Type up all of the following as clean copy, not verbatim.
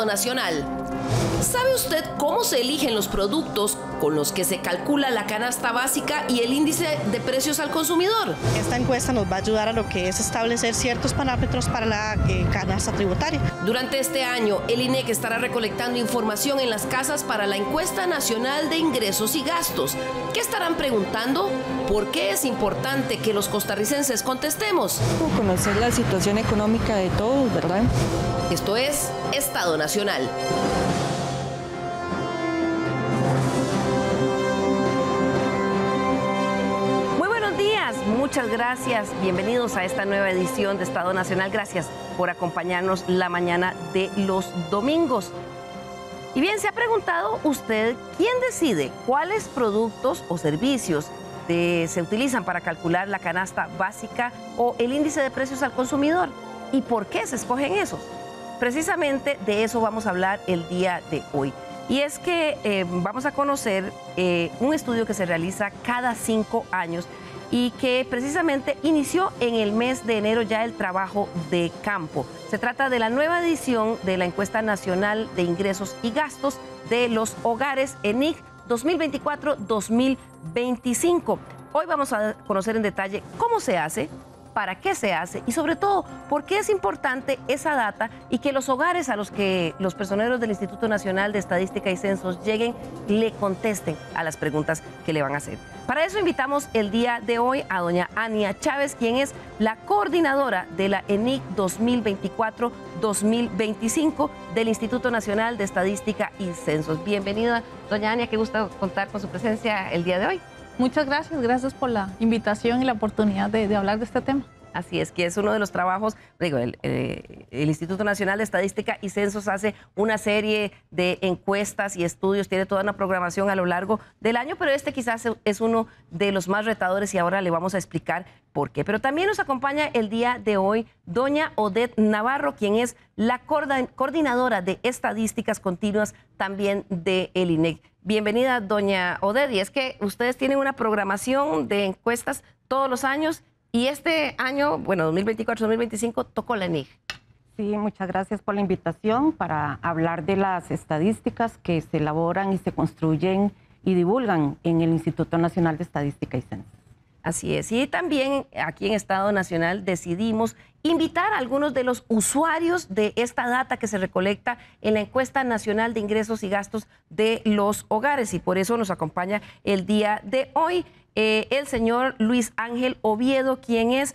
Estado Nacional. ¿Sabe usted cómo se eligen los productos con los que se calcula la canasta básica y el índice de precios al consumidor? Esta encuesta nos va a ayudar a lo que es establecer ciertos parámetros para la canasta tributaria. Durante este año, el INEC estará recolectando información en las casas para la Encuesta Nacional de Ingresos y Gastos. ¿Qué estarán preguntando? ¿Por qué es importante que los costarricenses contestemos? Conocer la situación económica de todos, ¿verdad? Esto es Estado Nacional. Muchas gracias, bienvenidos a esta nueva edición de Estado Nacional. Gracias por acompañarnos la mañana de los domingos. Y bien, ¿se ha preguntado usted quién decide cuáles productos o servicios se utilizan para calcular la canasta básica o el índice de precios al consumidor? ¿Y por qué se escogen esos? Precisamente de eso vamos a hablar el día de hoy. Y es que vamos a conocer un estudio que se realiza cada 5 años y que precisamente inició en el mes de enero ya el trabajo de campo. Se trata de la nueva edición de la Encuesta Nacional de Ingresos y Gastos de los Hogares ENIG 2024-2025. Hoy vamos a conocer en detalle cómo se hace, para qué se hace y sobre todo por qué es importante esa data y que los hogares a los que los personeros del Instituto Nacional de Estadística y Censos lleguen le contesten a las preguntas que le van a hacer. Para eso invitamos el día de hoy a doña Ania Chávez, quien es la coordinadora de la ENIG 2024-2025 del Instituto Nacional de Estadística y Censos. Bienvenida, doña Ania, qué gusto contar con su presencia el día de hoy. Muchas gracias, gracias por la invitación y la oportunidad de hablar de este tema. Así es, que es uno de los trabajos, digo, el Instituto Nacional de Estadística y Censos hace una serie de encuestas y estudios, tiene toda una programación a lo largo del año, pero este quizás es uno de los más retadores y ahora le vamos a explicar por qué. Pero también nos acompaña el día de hoy doña Odette Navarro, quien es la coordinadora de estadísticas continuas también del INEC. Bienvenida, doña Odette, y es que ustedes tienen una programación de encuestas todos los años y este año, bueno, 2024-2025, tocó la ENIG. Sí, muchas gracias por la invitación para hablar de las estadísticas que se elaboran y se construyen y divulgan en el Instituto Nacional de Estadística y Censos. Así es, y también aquí en Estado Nacional decidimos invitar a algunos de los usuarios de esta data que se recolecta en la Encuesta Nacional de Ingresos y Gastos de los Hogares, y por eso nos acompaña el día de hoy el señor Luis Ángel Oviedo, quien es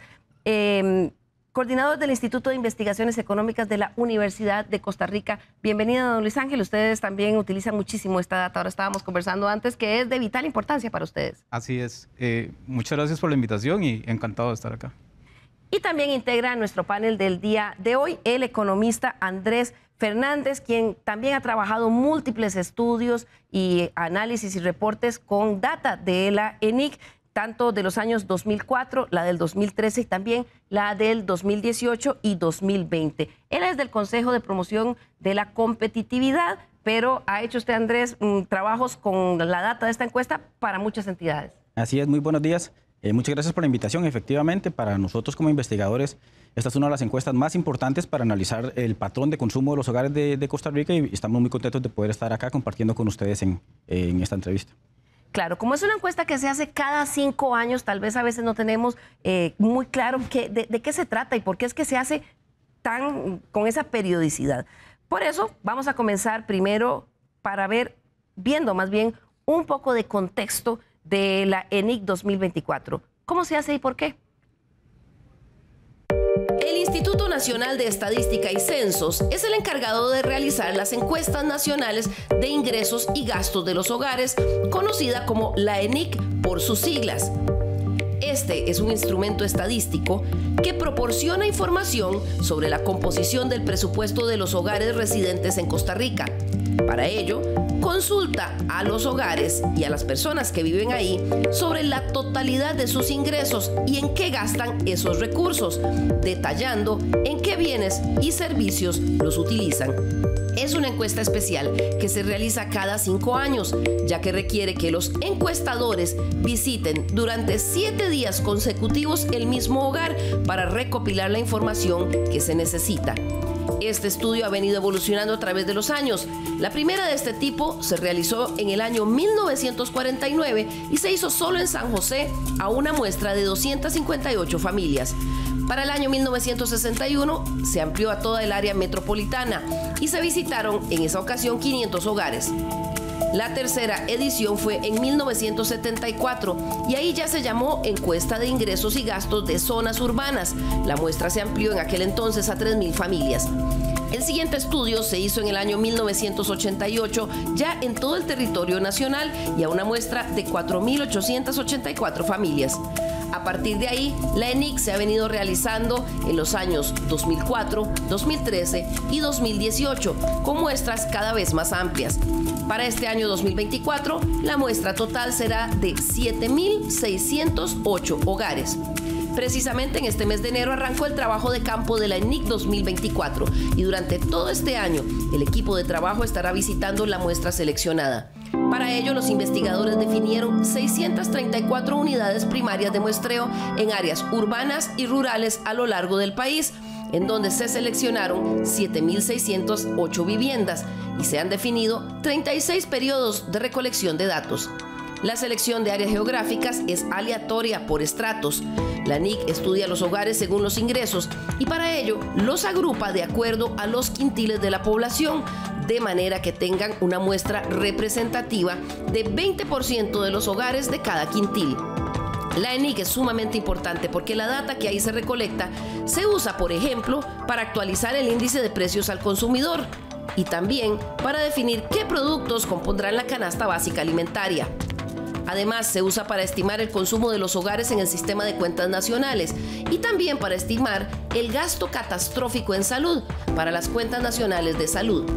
coordinador del Instituto de Investigaciones Económicas de la Universidad de Costa Rica. Bienvenido, don Luis Ángel. Ustedes también utilizan muchísimo esta data. Ahora estábamos conversando antes que es de vital importancia para ustedes. Así es. Muchas gracias por la invitación y encantado de estar acá. Y también integra nuestro panel del día de hoy el economista Andrés Fernández, quien también ha trabajado múltiples estudios y análisis y reportes con data de la ENIC, tanto de los años 2004, la del 2013 y también la del 2018 y 2020. Él es del Consejo de Promoción de la Competitividad, pero ha hecho usted, Andrés, trabajos con la data de esta encuesta para muchas entidades. Así es, muy buenos días. Muchas gracias por la invitación. Efectivamente, para nosotros como investigadores, esta es una de las encuestas más importantes para analizar el patrón de consumo de los hogares de Costa Rica y estamos muy contentos de poder estar acá compartiendo con ustedes en esta entrevista. Claro, como es una encuesta que se hace cada 5 años, tal vez a veces no tenemos muy claro de qué se trata y por qué es que se hace con esa periodicidad. Por eso vamos a comenzar primero viendo más bien un poco de contexto de la ENIC 2024. ¿Cómo se hace y por qué? El Instituto Nacional de Estadística y Censos es el encargado de realizar las encuestas nacionales de ingresos y gastos de los hogares, conocida como la ENIC por sus siglas. Este es un instrumento estadístico que proporciona información sobre la composición del presupuesto de los hogares residentes en Costa Rica. Para ello, consulta a los hogares y a las personas que viven ahí sobre la totalidad de sus ingresos y en qué gastan esos recursos, detallando en qué bienes y servicios los utilizan. Es una encuesta especial que se realiza cada 5 años, ya que requiere que los encuestadores visiten durante 7 días consecutivos el mismo hogar para recopilar la información que se necesita. Este estudio ha venido evolucionando a través de los años. La primera de este tipo se realizó en el año 1949 y se hizo solo en San José a una muestra de 258 familias. Para el año 1961 se amplió a toda el área metropolitana y se visitaron en esa ocasión 500 hogares. La tercera edición fue en 1974 y ahí ya se llamó Encuesta de Ingresos y Gastos de Zonas Urbanas. La muestra se amplió en aquel entonces a 3.000 familias. El siguiente estudio se hizo en el año 1988 ya en todo el territorio nacional y a una muestra de 4.884 familias. A partir de ahí, la ENIC se ha venido realizando en los años 2004, 2013 y 2018, con muestras cada vez más amplias. Para este año 2024, la muestra total será de 7.608 hogares. Precisamente en este mes de enero arrancó el trabajo de campo de la ENIC 2024 y durante todo este año el equipo de trabajo estará visitando la muestra seleccionada. Para ello, los investigadores definieron 634 unidades primarias de muestreo en áreas urbanas y rurales a lo largo del país, en donde se seleccionaron 7.608 viviendas y se han definido 36 periodos de recolección de datos. La selección de áreas geográficas es aleatoria por estratos. La NIC estudia los hogares según los ingresos y para ello los agrupa de acuerdo a los quintiles de la población, de manera que tengan una muestra representativa de 20% de los hogares de cada quintil. La ENIC es sumamente importante porque la data que ahí se recolecta se usa, por ejemplo, para actualizar el índice de precios al consumidor y también para definir qué productos compondrán la canasta básica alimentaria. Además, se usa para estimar el consumo de los hogares en el sistema de cuentas nacionales y también para estimar el gasto catastrófico en salud para las cuentas nacionales de salud.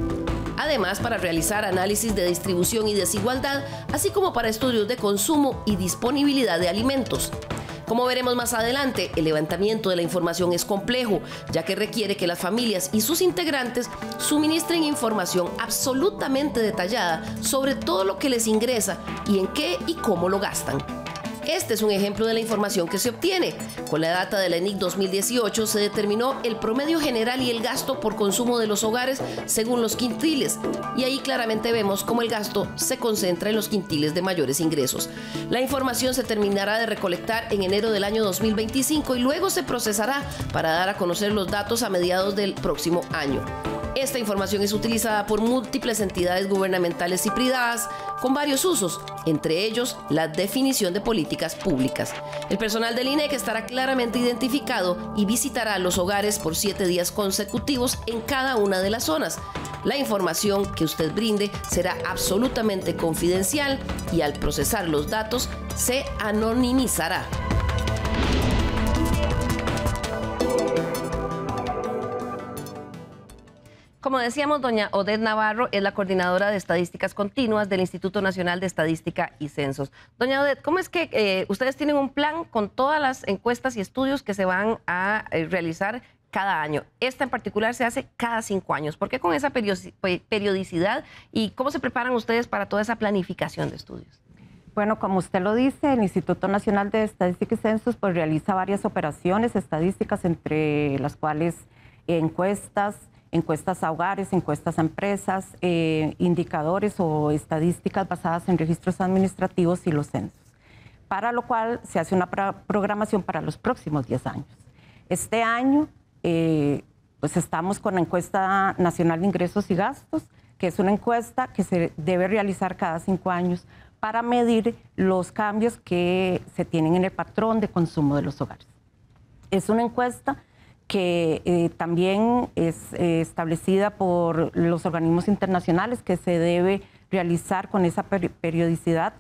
Además, para realizar análisis de distribución y desigualdad, así como para estudios de consumo y disponibilidad de alimentos. Como veremos más adelante, el levantamiento de la información es complejo, ya que requiere que las familias y sus integrantes suministren información absolutamente detallada sobre todo lo que les ingresa y en qué y cómo lo gastan. Este es un ejemplo de la información que se obtiene. Con la data de la ENIC 2018 se determinó el promedio general y el gasto por consumo de los hogares según los quintiles. Y ahí claramente vemos cómo el gasto se concentra en los quintiles de mayores ingresos. La información se terminará de recolectar en enero del año 2025 y luego se procesará para dar a conocer los datos a mediados del próximo año. Esta información es utilizada por múltiples entidades gubernamentales y privadas con varios usos, entre ellos la definición de políticas públicas. El personal del INEC estará claramente identificado y visitará los hogares por 7 días consecutivos en cada una de las zonas. La información que usted brinde será absolutamente confidencial y al procesar los datos se anonimizará. Como decíamos, doña Odette Navarro es la coordinadora de estadísticas continuas del Instituto Nacional de Estadística y Censos. Doña Odette, ¿cómo es que ustedes tienen un plan con todas las encuestas y estudios que se van a realizar cada año? Esta en particular se hace cada 5 años. ¿Por qué con esa periodicidad y cómo se preparan ustedes para toda esa planificación de estudios? Bueno, como usted lo dice, el Instituto Nacional de Estadística y Censos pues realiza varias operaciones estadísticas, entre las cuales encuestas a hogares, encuestas a empresas, indicadores o estadísticas basadas en registros administrativos y los censos, para lo cual se hace una programación para los próximos 10 años. Este año pues estamos con la encuesta nacional de ingresos y gastos, que es una encuesta que se debe realizar cada 5 años para medir los cambios que se tienen en el patrón de consumo de los hogares. Es una encuesta que también es establecida por los organismos internacionales, que se debe realizar con esa periodicidad,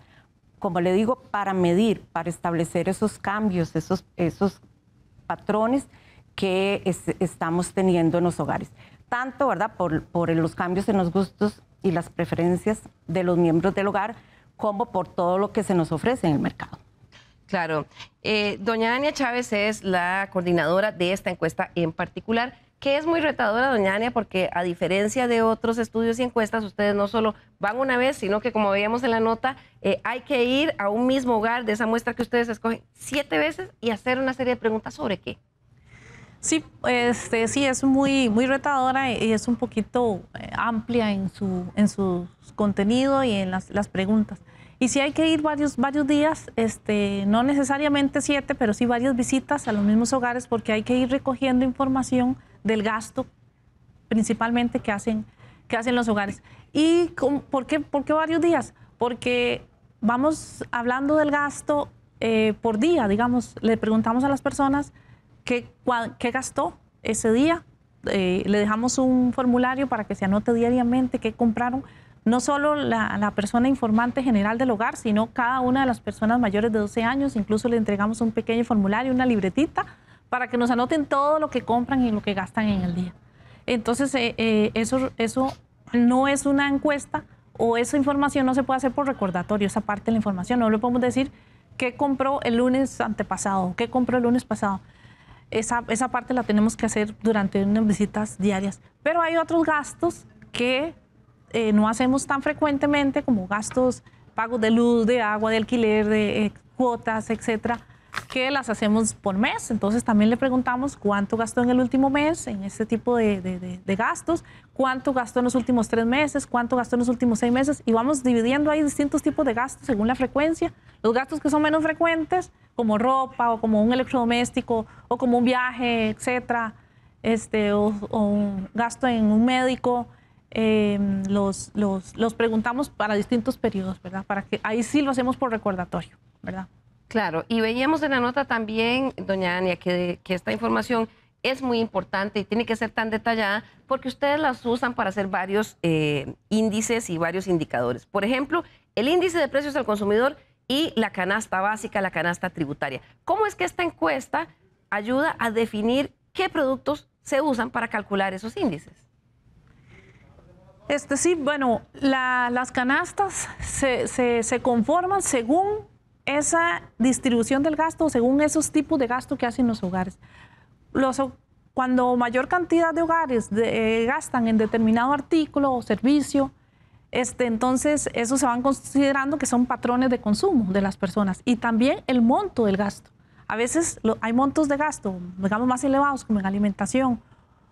como le digo, para medir, para establecer esos cambios, esos patrones que estamos teniendo en los hogares. Tanto, ¿verdad?, por los cambios en los gustos y las preferencias de los miembros del hogar, como por todo lo que se nos ofrece en el mercado. Claro. Doña Ania Chávez es la coordinadora de esta encuesta en particular, que es muy retadora, doña Ania, porque a diferencia de otros estudios y encuestas, ustedes no solo van una vez, sino que, como veíamos en la nota, hay que ir a un mismo hogar de esa muestra que ustedes escogen 7 veces y hacer una serie de preguntas. ¿Sobre qué? Sí, sí, es muy, muy retadora y es un poquito amplia en su contenido y en las preguntas. Y sí hay que ir varios días, no necesariamente 7, pero sí varias visitas a los mismos hogares porque hay que ir recogiendo información del gasto principalmente que hacen los hogares. ¿Y por qué varios días? Porque vamos hablando del gasto por día, digamos, le preguntamos a las personas qué gastó ese día, le dejamos un formulario para que se anote diariamente qué compraron, no solo la persona informante general del hogar, sino cada una de las personas mayores de 12 años, incluso le entregamos un pequeño formulario, una libretita, para que nos anoten todo lo que compran y lo que gastan en el día. Entonces, eso no es una encuesta o esa información no se puede hacer por recordatorio, esa parte de la información. No le podemos decir qué compró el lunes antepasado, qué compró el lunes pasado. Esa parte la tenemos que hacer durante unas visitas diarias. Pero hay otros gastos que no hacemos tan frecuentemente, como gastos, pagos de luz, de agua, de alquiler, de cuotas, etcétera, que las hacemos por mes. Entonces también le preguntamos cuánto gastó en el último mes en este tipo de gastos, cuánto gastó en los últimos 3 meses, cuánto gastó en los últimos 6 meses, y vamos dividiendo ahí distintos tipos de gastos según la frecuencia. Los gastos que son menos frecuentes, como ropa o como un electrodoméstico o como un viaje, etcétera, o un gasto en un médico, los preguntamos para distintos periodos, ¿verdad? Para que ahí sí lo hacemos por recordatorio, ¿verdad? Claro, y veíamos en la nota también, doña Ania, que esta información es muy importante y tiene que ser tan detallada porque ustedes las usan para hacer varios índices y varios indicadores. Por ejemplo, el índice de precios al consumidor y la canasta básica, la canasta tributaria. ¿Cómo es que esta encuesta ayuda a definir qué productos se usan para calcular esos índices? Sí, bueno, las canastas se conforman según esa distribución del gasto, según esos tipos de gasto que hacen los hogares. Cuando mayor cantidad de hogares gastan en determinado artículo o servicio, entonces eso se van considerando que son patrones de consumo de las personas y también el monto del gasto. A veces hay montos de gasto, digamos, más elevados, como en alimentación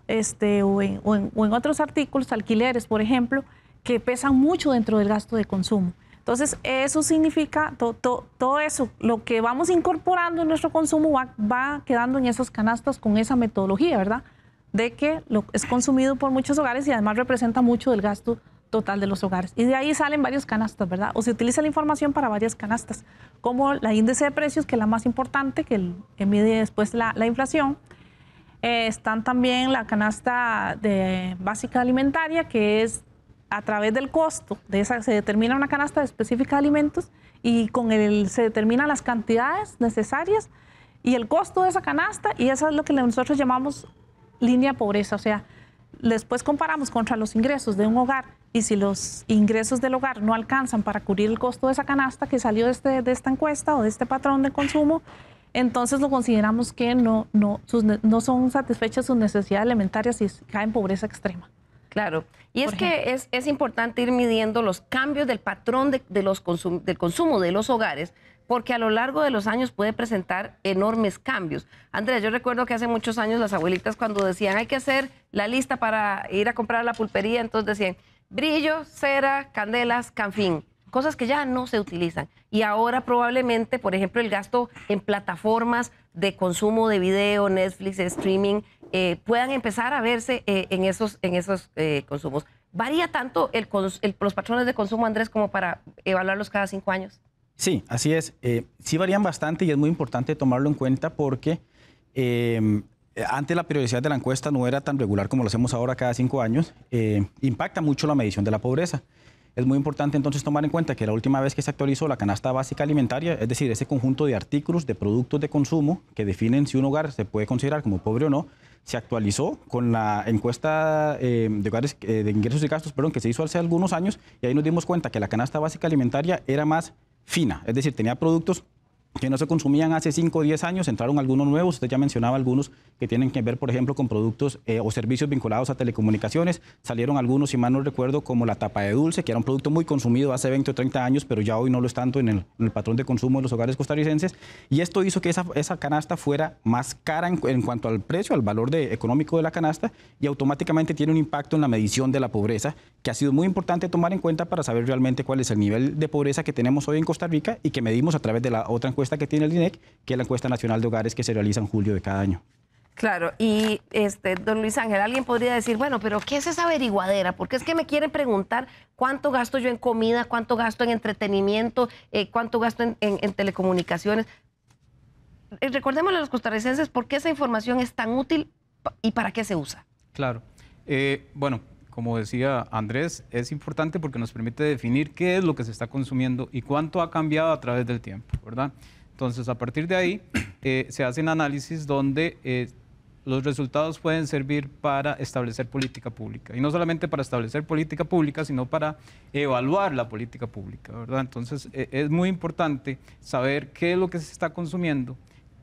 o en otros artículos, alquileres, por ejemplo, que pesan mucho dentro del gasto de consumo. Entonces, eso significa, todo eso, lo que vamos incorporando en nuestro consumo va quedando en esas canastas con esa metodología, ¿verdad? De que es consumido por muchos hogares y además representa mucho del gasto total de los hogares. Y de ahí salen varias canastas, ¿verdad? O se utiliza la información para varias canastas, como la índice de precios, que es la más importante, que mide después la inflación. Están también la canasta básica alimentaria, que es a través del costo de esa se determina una canasta específica de alimentos y se determinan las cantidades necesarias y el costo de esa canasta, y eso es lo que nosotros llamamos línea de pobreza. O sea, después comparamos contra los ingresos de un hogar y si los ingresos del hogar no alcanzan para cubrir el costo de esa canasta que salió de esta encuesta o de este patrón de consumo, entonces lo consideramos que no son satisfechas sus necesidades alimentarias y cae en pobreza extrema. Claro, y es que es importante ir midiendo los cambios del patrón del consumo de los hogares, porque a lo largo de los años puede presentar enormes cambios. Andrés, yo recuerdo que hace muchos años las abuelitas cuando decían hay que hacer la lista para ir a comprar a la pulpería, entonces decían brillo, cera, candelas, canfín, cosas que ya no se utilizan. Y ahora probablemente, por ejemplo, el gasto en plataformas de consumo de video, Netflix, streaming, puedan empezar a verse en esos consumos. ¿Varía tanto los patrones de consumo, Andrés, como para evaluarlos cada 5 años? Sí, así es. Sí varían bastante y es muy importante tomarlo en cuenta porque antes la periodicidad de la encuesta no era tan regular como lo hacemos ahora cada 5 años. Impacta mucho la medición de la pobreza. Es muy importante entonces tomar en cuenta que la última vez que se actualizó la canasta básica alimentaria, es decir, ese conjunto de artículos, de productos de consumo que definen si un hogar se puede considerar como pobre o no, se actualizó con la encuesta de hogares de ingresos y gastos, que se hizo hace algunos años, y ahí nos dimos cuenta que la canasta básica alimentaria era más fina, es decir, tenía productos que no se consumían hace 5 o 10 años, entraron algunos nuevos, usted ya mencionaba algunos que tienen que ver, por ejemplo, con productos o servicios vinculados a telecomunicaciones, salieron algunos, si mal no recuerdo, como la tapa de dulce, que era un producto muy consumido hace 20 o 30 años, pero ya hoy no lo es tanto en el patrón de consumo de los hogares costarricenses, y esto hizo que esa canasta fuera más cara en cuanto al precio, al valor económico de la canasta, y automáticamente tiene un impacto en la medición de la pobreza, que ha sido muy importante tomar en cuenta para saber realmente cuál es el nivel de pobreza que tenemos hoy en Costa Rica y que medimos a través de la otra encuesta que tiene el INEC, que es la encuesta nacional de hogares que se realiza en julio de cada año. Claro, y don Luis Ángel, alguien podría decir, bueno, pero ¿qué es esa averiguadera? Porque es que me quieren preguntar cuánto gasto yo en comida, cuánto gasto en entretenimiento, cuánto gasto en telecomunicaciones. Recordémosle a los costarricenses por qué esa información es tan útil y para qué se usa. Claro. Bueno, como decía Andrés, es importante porque nos permite definir qué es lo que se está consumiendo y cuánto ha cambiado a través del tiempo, ¿verdad? Entonces, a partir de ahí, se hacen análisis donde los resultados pueden servir para establecer política pública. Y no solamente para establecer política pública, sino para evaluar la política pública, ¿verdad? Entonces, es muy importante saber qué es lo que se está consumiendo,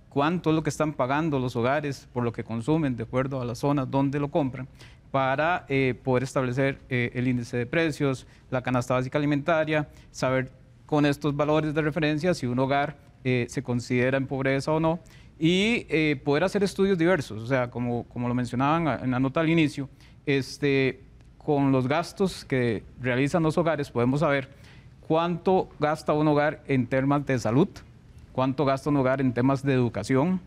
cuánto es lo que están pagando los hogares por lo que consumen, de acuerdo a las zonas donde lo compran, para poder establecer el índice de precios, la canasta básica alimentaria, saber con estos valores de referencia si un hogar se considera en pobreza o no, y poder hacer estudios diversos, o sea, como lo mencionaban en la nota al inicio, con los gastos que realizan los hogares podemos saber cuánto gasta un hogar en temas de salud, cuánto gasta un hogar en temas de educación,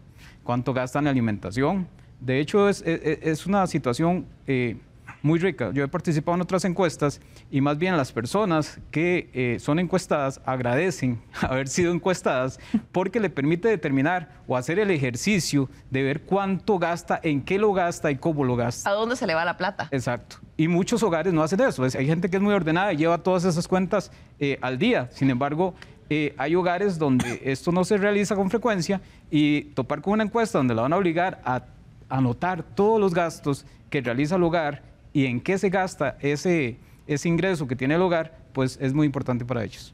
cuánto gasta en alimentación. De hecho, es una situación muy rica. Yo he participado en otras encuestas y más bien las personas que son encuestadas agradecen haber sido encuestadas porque le permite determinar o hacer el ejercicio de ver cuánto gasta, en qué lo gasta y cómo lo gasta. ¿A dónde se le va la plata? Exacto. Y muchos hogares no hacen eso. Hay gente que es muy ordenada y lleva todas esas cuentas al día. Sin embargo, hay hogares donde esto no se realiza con frecuencia y topar con una encuesta donde la van a obligar a anotar todos los gastos que realiza el hogar y en qué se gasta ese ingreso que tiene el hogar, pues es muy importante para ellos.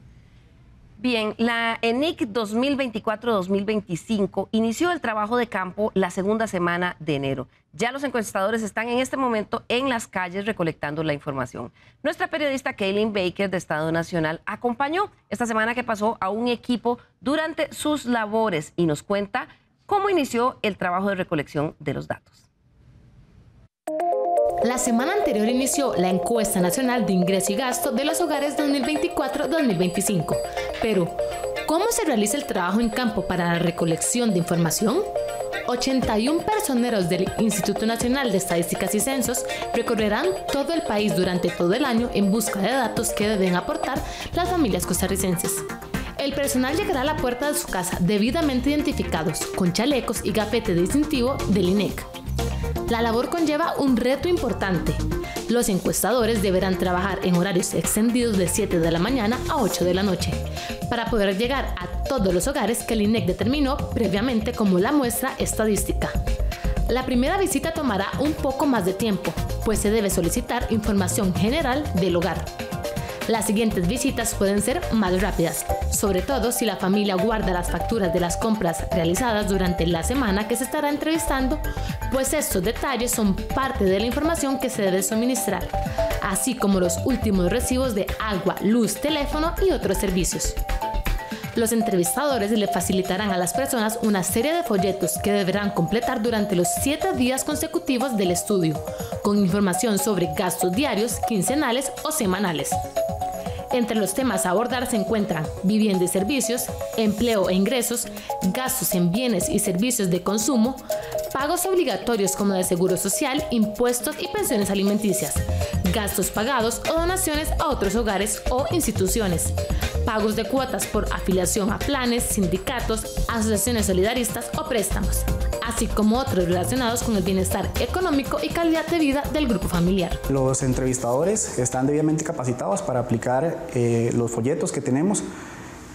Bien, la ENIC 2024-2025 inició el trabajo de campo la segunda semana de enero. Ya los encuestadores están en este momento en las calles recolectando la información. Nuestra periodista Kaylin Baker de Estado Nacional acompañó esta semana que pasó a un equipo durante sus labores y nos cuenta cómo inició el trabajo de recolección de los datos. La semana anterior inició la encuesta nacional de ingreso y gasto de los hogares 2024-2025. Pero, ¿cómo se realiza el trabajo en campo para la recolección de información? 81 personeros del Instituto Nacional de Estadísticas y Censos recorrerán todo el país durante todo el año en busca de datos que deben aportar las familias costarricenses. El personal llegará a la puerta de su casa debidamente identificados, con chalecos y gafete distintivo del INEC. La labor conlleva un reto importante. Los encuestadores deberán trabajar en horarios extendidos de 7 de la mañana a 8 de la noche, para poder llegar a todos los hogares que el INEC determinó previamente como la muestra estadística. La primera visita tomará un poco más de tiempo, pues se debe solicitar información general del hogar. Las siguientes visitas pueden ser más rápidas, sobre todo si la familia guarda las facturas de las compras realizadas durante la semana que se estará entrevistando, pues estos detalles son parte de la información que se debe suministrar, así como los últimos recibos de agua, luz, teléfono y otros servicios. Los entrevistadores le facilitarán a las personas una serie de folletos que deberán completar durante los 7 días consecutivos del estudio, con información sobre gastos diarios, quincenales o semanales. Entre los temas a abordar se encuentran vivienda y servicios, empleo e ingresos, gastos en bienes y servicios de consumo, pagos obligatorios como de seguro social, impuestos y pensiones alimenticias, gastos pagados o donaciones a otros hogares o instituciones, pagos de cuotas por afiliación a planes, sindicatos, asociaciones solidaristas o préstamos, así como otros relacionados con el bienestar económico y calidad de vida del grupo familiar. Los entrevistadores están debidamente capacitados para aplicar los folletos que tenemos.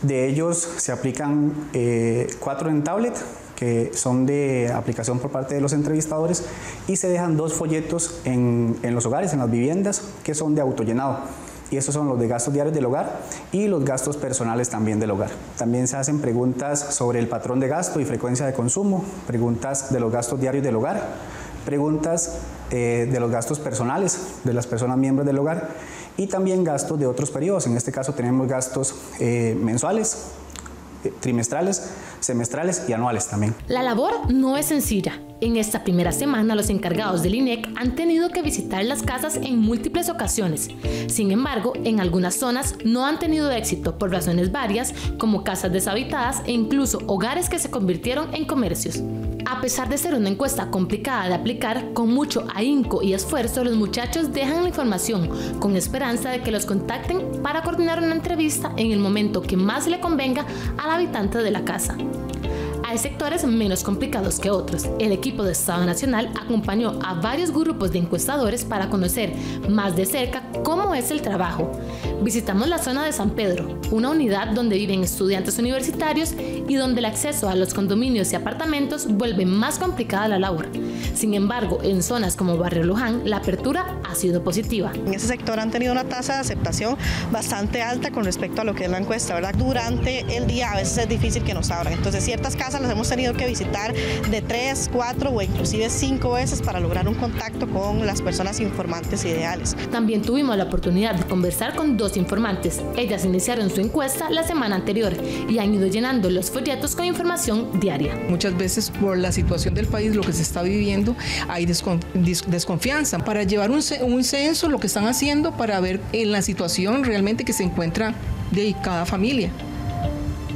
De ellos se aplican 4 en tablet, que son de aplicación por parte de los entrevistadores, y se dejan 2 folletos en los hogares, en las viviendas, que son de autollenado. y estos son los de gastos diarios del hogar y los gastos personales también del hogar. También se hacen preguntas sobre el patrón de gasto y frecuencia de consumo, preguntas de los gastos diarios del hogar, preguntas de los gastos personales de las personas miembros del hogar y también gastos de otros periodos. En este caso tenemos gastos mensuales, trimestrales, semestrales y anuales también. La labor no es sencilla. En esta primera semana, los encargados del INEC han tenido que visitar las casas en múltiples ocasiones. Sin embargo, en algunas zonas no han tenido éxito por razones varias, como casas deshabitadas e incluso hogares que se convirtieron en comercios. A pesar de ser una encuesta complicada de aplicar, con mucho ahínco y esfuerzo, los muchachos dejan la información con esperanza de que los contacten para coordinar una entrevista en el momento que más le convenga al habitante de la casa. Hay sectores menos complicados que otros. El equipo de Estado Nacional acompañó a varios grupos de encuestadores para conocer más de cerca cómo es el trabajo. Visitamos la zona de San Pedro, una unidad donde viven estudiantes universitarios y donde el acceso a los condominios y apartamentos vuelve más complicada la labor. Sin embargo, en zonas como Barrio Luján, la apertura ha sido positiva. En ese sector han tenido una tasa de aceptación bastante alta con respecto a lo que es la encuesta, ¿verdad? Durante el día a veces es difícil que nos abran. Entonces, ciertas casas las hemos tenido que visitar de 3, 4 o inclusive 5 veces para lograr un contacto con las personas informantes ideales. También tuvimos la oportunidad de conversar con 2 informantes. Ellas iniciaron su encuesta la semana anterior y han ido llenando los folletos con información diaria. Muchas veces por la situación del país, lo que se está viviendo, hay desconfianza. Para llevar un censo, lo que están haciendo para ver en la situación realmente que se encuentra de cada familia.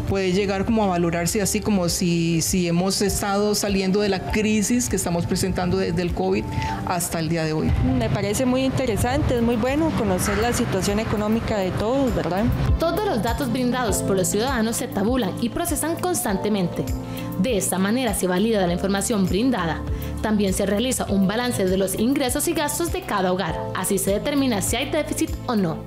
Puede llegar como a valorarse así como si hemos estado saliendo de la crisis que estamos presentando desde el COVID hasta el día de hoy. Me parece muy interesante, es muy bueno conocer la situación económica de todos, ¿verdad? Todos los datos brindados por los ciudadanos se tabulan y procesan constantemente. De esta manera se valida la información brindada. También se realiza un balance de los ingresos y gastos de cada hogar. Así se determina si hay déficit o no.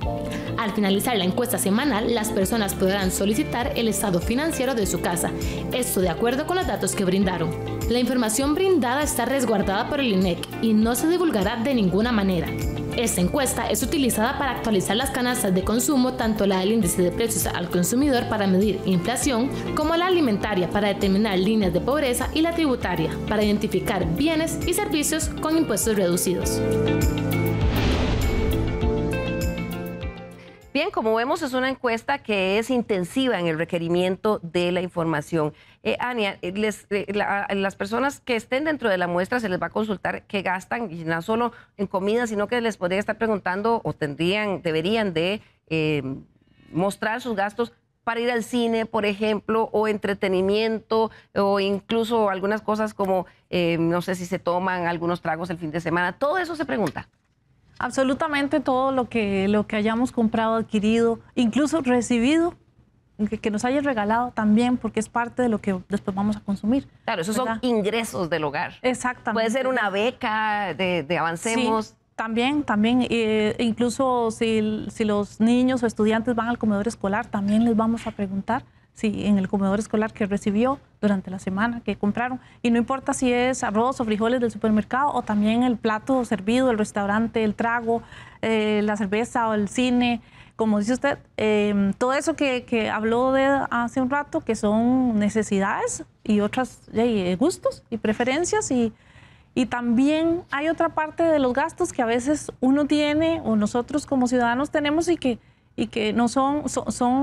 Al finalizar la encuesta semanal, las personas podrán solicitar el estado financiero de su casa, esto de acuerdo con los datos que brindaron. La información brindada está resguardada por el INEC y no se divulgará de ninguna manera. Esta encuesta es utilizada para actualizar las canastas de consumo, tanto la del índice de precios al consumidor para medir inflación, como la alimentaria para determinar líneas de pobreza y la tributaria para identificar bienes y servicios con impuestos reducidos. Bien, como vemos, es una encuesta que es intensiva en el requerimiento de la información. Ania, las personas que estén dentro de la muestra se les va a consultar qué gastan, y no solo en comida, sino que les podría estar preguntando o deberían de mostrar sus gastos para ir al cine, por ejemplo, o entretenimiento, o incluso algunas cosas como, no sé si se toman algunos tragos el fin de semana. Todo eso se pregunta. Absolutamente todo lo que hayamos comprado, adquirido, incluso recibido, que nos hayan regalado también, porque es parte de lo que después vamos a consumir. Claro, esos ¿verdad? son ingresos del hogar. Exactamente. Puede ser una beca de Avancemos. Sí, también. Incluso si los niños o estudiantes van al comedor escolar, también les vamos a preguntar si en el comedor escolar que recibió durante la semana que compraron. Y no importa si es arroz o frijoles del supermercado o también el plato servido, el restaurante, el trago, la cerveza o el cine. Como dice usted, todo eso que habló de hace un rato, que son necesidades y otras gustos y preferencias. Y también hay otra parte de los gastos que a veces uno tiene o nosotros como ciudadanos tenemos y que no son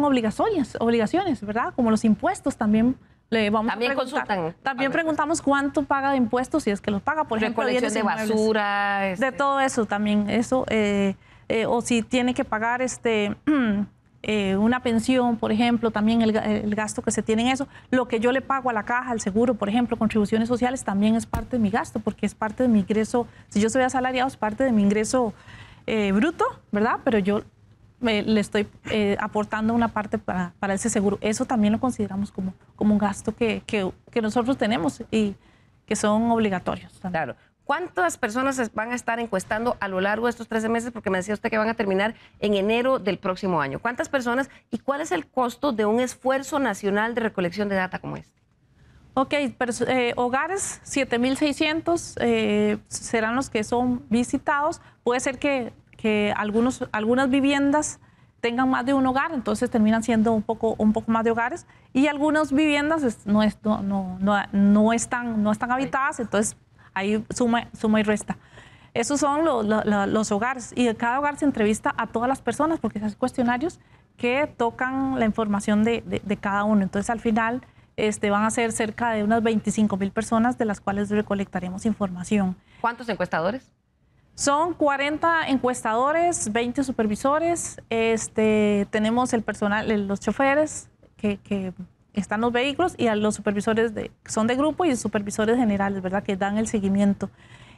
obligaciones, ¿verdad? Como los impuestos también le vamos también a preguntar. Consultan. También preguntamos cuánto paga de impuestos, si es que los paga, por ejemplo. Recolección de basura. De todo eso también, o si tiene que pagar una pensión, por ejemplo, también el gasto que se tiene en eso. Lo que yo le pago a la caja, al seguro, por ejemplo, contribuciones sociales, también es parte de mi gasto, porque es parte de mi ingreso. Si yo soy asalariado, es parte de mi ingreso bruto, ¿verdad? Pero yo le estoy aportando una parte para ese seguro. Eso también lo consideramos como un gasto que nosotros tenemos y que son obligatorios también. Claro. ¿Cuántas personas van a estar encuestando a lo largo de estos 13 meses? Porque me decía usted que van a terminar en enero del próximo año. ¿Cuántas personas y cuál es el costo de un esfuerzo nacional de recolección de data como este? Ok, hogares 7.600 serán los que son visitados. Puede ser que que algunas viviendas tengan más de un hogar, entonces terminan siendo un poco más de hogares, y algunas viviendas no están habitadas, entonces ahí suma y resta. Esos son los hogares, y de cada hogar se entrevista a todas las personas porque hay cuestionarios que tocan la información de cada uno. Entonces al final van a ser cerca de unas 25,000 personas de las cuales recolectaremos información. ¿Cuántos encuestadores? Son 40 encuestadores, 20 supervisores, tenemos el personal, los choferes que están en los vehículos, y a los supervisores son de grupo y supervisores generales, ¿verdad?, que dan el seguimiento.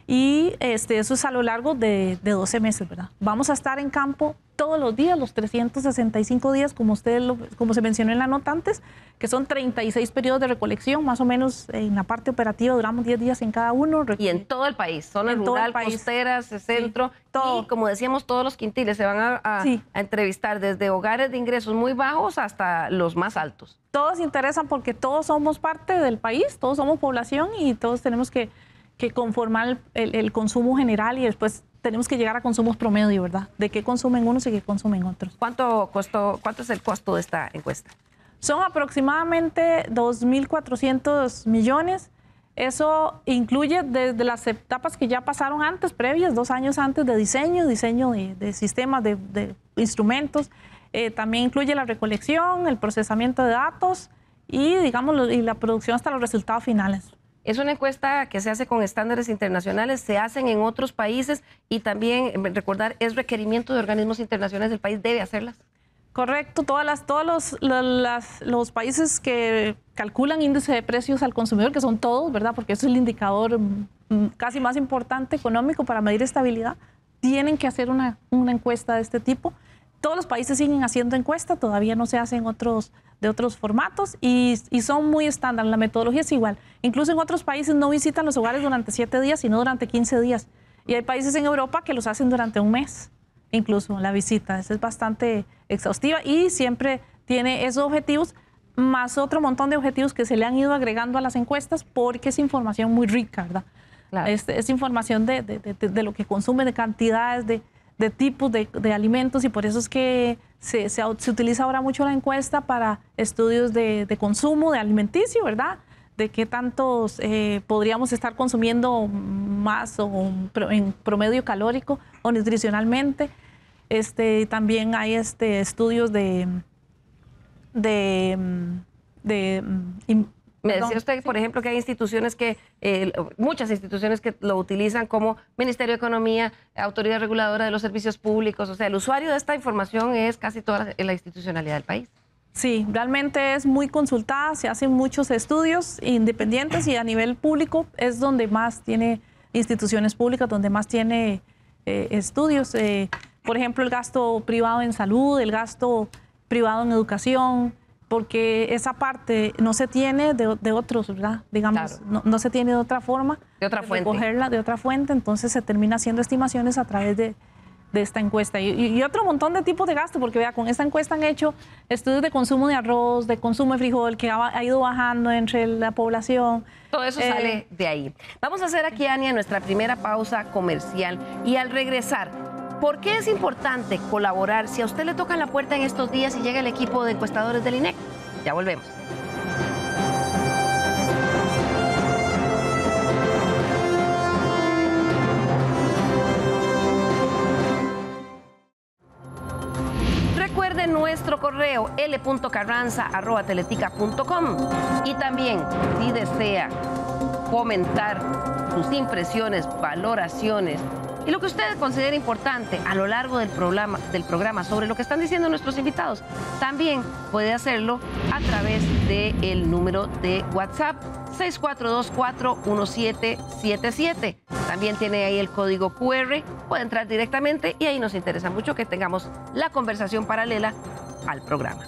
Y eso es a lo largo de 12 meses, ¿verdad? Vamos a estar en campo todos los días, los 365 días, como se mencionó en la nota antes, que son 36 periodos de recolección, más o menos en la parte operativa duramos 10 días en cada uno. Y en todo el país, zona rural, costeras, centro, sí, todo. Y como decíamos, todos los quintiles se van a entrevistar desde hogares de ingresos muy bajos hasta los más altos. Todos interesan porque todos somos parte del país, todos somos población y todos tenemos que conformar el consumo general, y después tenemos que llegar a consumos promedio, ¿verdad? De qué consumen unos y qué consumen otros. ¿Cuánto es el costo de esta encuesta? Son aproximadamente 2.400 millones. Eso incluye desde las etapas que ya pasaron antes, previas, 2 años antes, de diseño de sistemas, de instrumentos. También incluye la recolección, el procesamiento de datos y, digamos, y la producción hasta los resultados finales. Es una encuesta que se hace con estándares internacionales, se hacen en otros países, y también, recordar, es requerimiento de organismos internacionales del país, debe hacerlas. Correcto, todos los países que calculan índice de precios al consumidor, que son todos, ¿verdad?, porque eso es el indicador casi más importante económico para medir estabilidad, tienen que hacer una encuesta de este tipo. Todos los países siguen haciendo encuestas, todavía no se hacen de otros formatos, y son muy estándar, la metodología es igual. Incluso en otros países no visitan los hogares durante 7 días, sino durante 15 días. Y hay países en Europa que los hacen durante un mes, incluso la visita. Esa es bastante exhaustiva y siempre tiene esos objetivos, más otro montón de objetivos que se le han ido agregando a las encuestas, porque es información muy rica, ¿verdad? Claro. Es información de lo que consume, de cantidades, de tipos de alimentos, y por eso es que se utiliza ahora mucho la encuesta para estudios de consumo, de alimenticio, ¿verdad? De qué tantos podríamos estar consumiendo más en promedio calórico o nutricionalmente. También hay estudios Me decía usted, por ejemplo, que hay instituciones muchas instituciones que lo utilizan, como Ministerio de Economía, Autoridad Reguladora de los Servicios Públicos. O sea, el usuario de esta información es casi toda la institucionalidad del país. Sí, realmente es muy consultada, se hacen muchos estudios independientes, y a nivel público es donde más tiene instituciones públicas, donde más tiene estudios. Por ejemplo, el gasto privado en salud, el gasto privado en educación, porque esa parte no se tiene de otros, ¿verdad? Digamos, claro. no se tiene de otra forma. De otra fuente. Recogerla de otra fuente, entonces se termina haciendo estimaciones a través de esta encuesta. Y otro montón de tipos de gasto, porque vea, con esta encuesta han hecho estudios de consumo de arroz, de consumo de frijol, que ha ido bajando entre la población. Todo eso sale de ahí. Vamos a hacer aquí, Ania, nuestra primera pausa comercial, y al regresar, ¿por qué es importante colaborar si a usted le tocan la puerta en estos días y llega el equipo de encuestadores del INEC? Ya volvemos. Recuerde nuestro correo l.carranza@teletica.com, y también, si desea comentar sus impresiones, valoraciones y lo que usted considera importante a lo largo del programa sobre lo que están diciendo nuestros invitados, también puede hacerlo a través del número de WhatsApp 64241777. También tiene ahí el código QR, puede entrar directamente, y ahí nos interesa mucho que tengamos la conversación paralela al programa.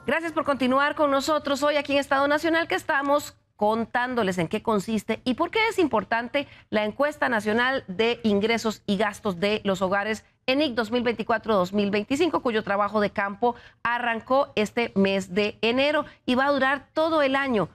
Gracias por continuar con nosotros hoy aquí en Estado Nacional, que estamos contándoles en qué consiste y por qué es importante la encuesta nacional de ingresos y gastos de los hogares ENIC 2024-2025, cuyo trabajo de campo arrancó este mes de enero y va a durar todo el año.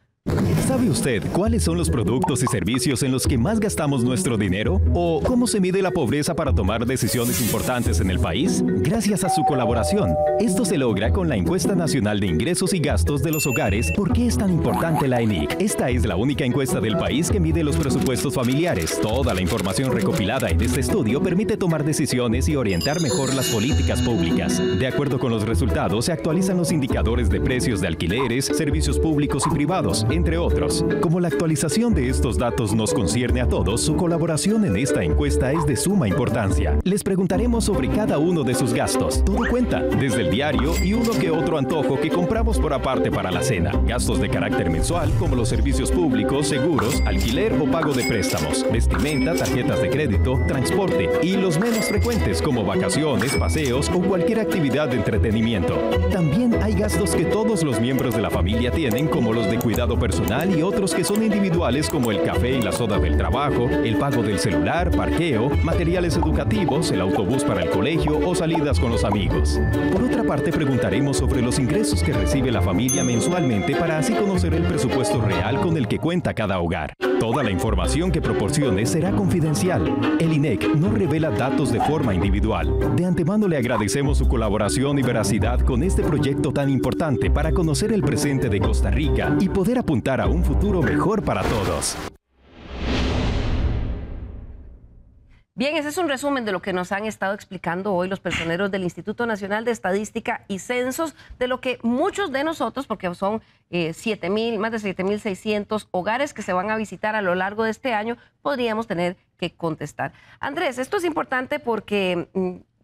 ¿Sabe usted cuáles son los productos y servicios en los que más gastamos nuestro dinero? ¿O cómo se mide la pobreza para tomar decisiones importantes en el país? Gracias a su colaboración, esto se logra con la Encuesta Nacional de Ingresos y Gastos de los Hogares. ¿Por qué es tan importante la ENIC? Esta es la única encuesta del país que mide los presupuestos familiares. Toda la información recopilada en este estudio permite tomar decisiones y orientar mejor las políticas públicas. De acuerdo con los resultados, se actualizan los indicadores de precios de alquileres, servicios públicos y privados, entre otros. Como la actualización de estos datos nos concierne a todos, su colaboración en esta encuesta es de suma importancia. Les preguntaremos sobre cada uno de sus gastos. Todo cuenta, desde el diario y uno que otro antojo que compramos por aparte para la cena. Gastos de carácter mensual como los servicios públicos, seguros, alquiler o pago de préstamos, vestimenta, tarjetas de crédito, transporte y los menos frecuentes como vacaciones, paseos o cualquier actividad de entretenimiento. También hay gastos que todos los miembros de la familia tienen, como los de cuidado personal y otros que son individuales, como el café y la soda del trabajo, el pago del celular, parqueo, materiales educativos, el autobús para el colegio o salidas con los amigos. Por otra parte, preguntaremos sobre los ingresos que recibe la familia mensualmente para así conocer el presupuesto real con el que cuenta cada hogar. Toda la información que proporcione será confidencial. El INEC no revela datos de forma individual. De antemano le agradecemos su colaboración y veracidad con este proyecto tan importante para conocer el presente de Costa Rica y poder apuntar a un futuro mejor para todos. Bien, ese es un resumen de lo que nos han estado explicando hoy los personeros del Instituto Nacional de Estadística y Censos, de lo que muchos de nosotros, porque son más de 7.600 hogares que se van a visitar a lo largo de este año, podríamos tener que contestar. Andrés, esto es importante porque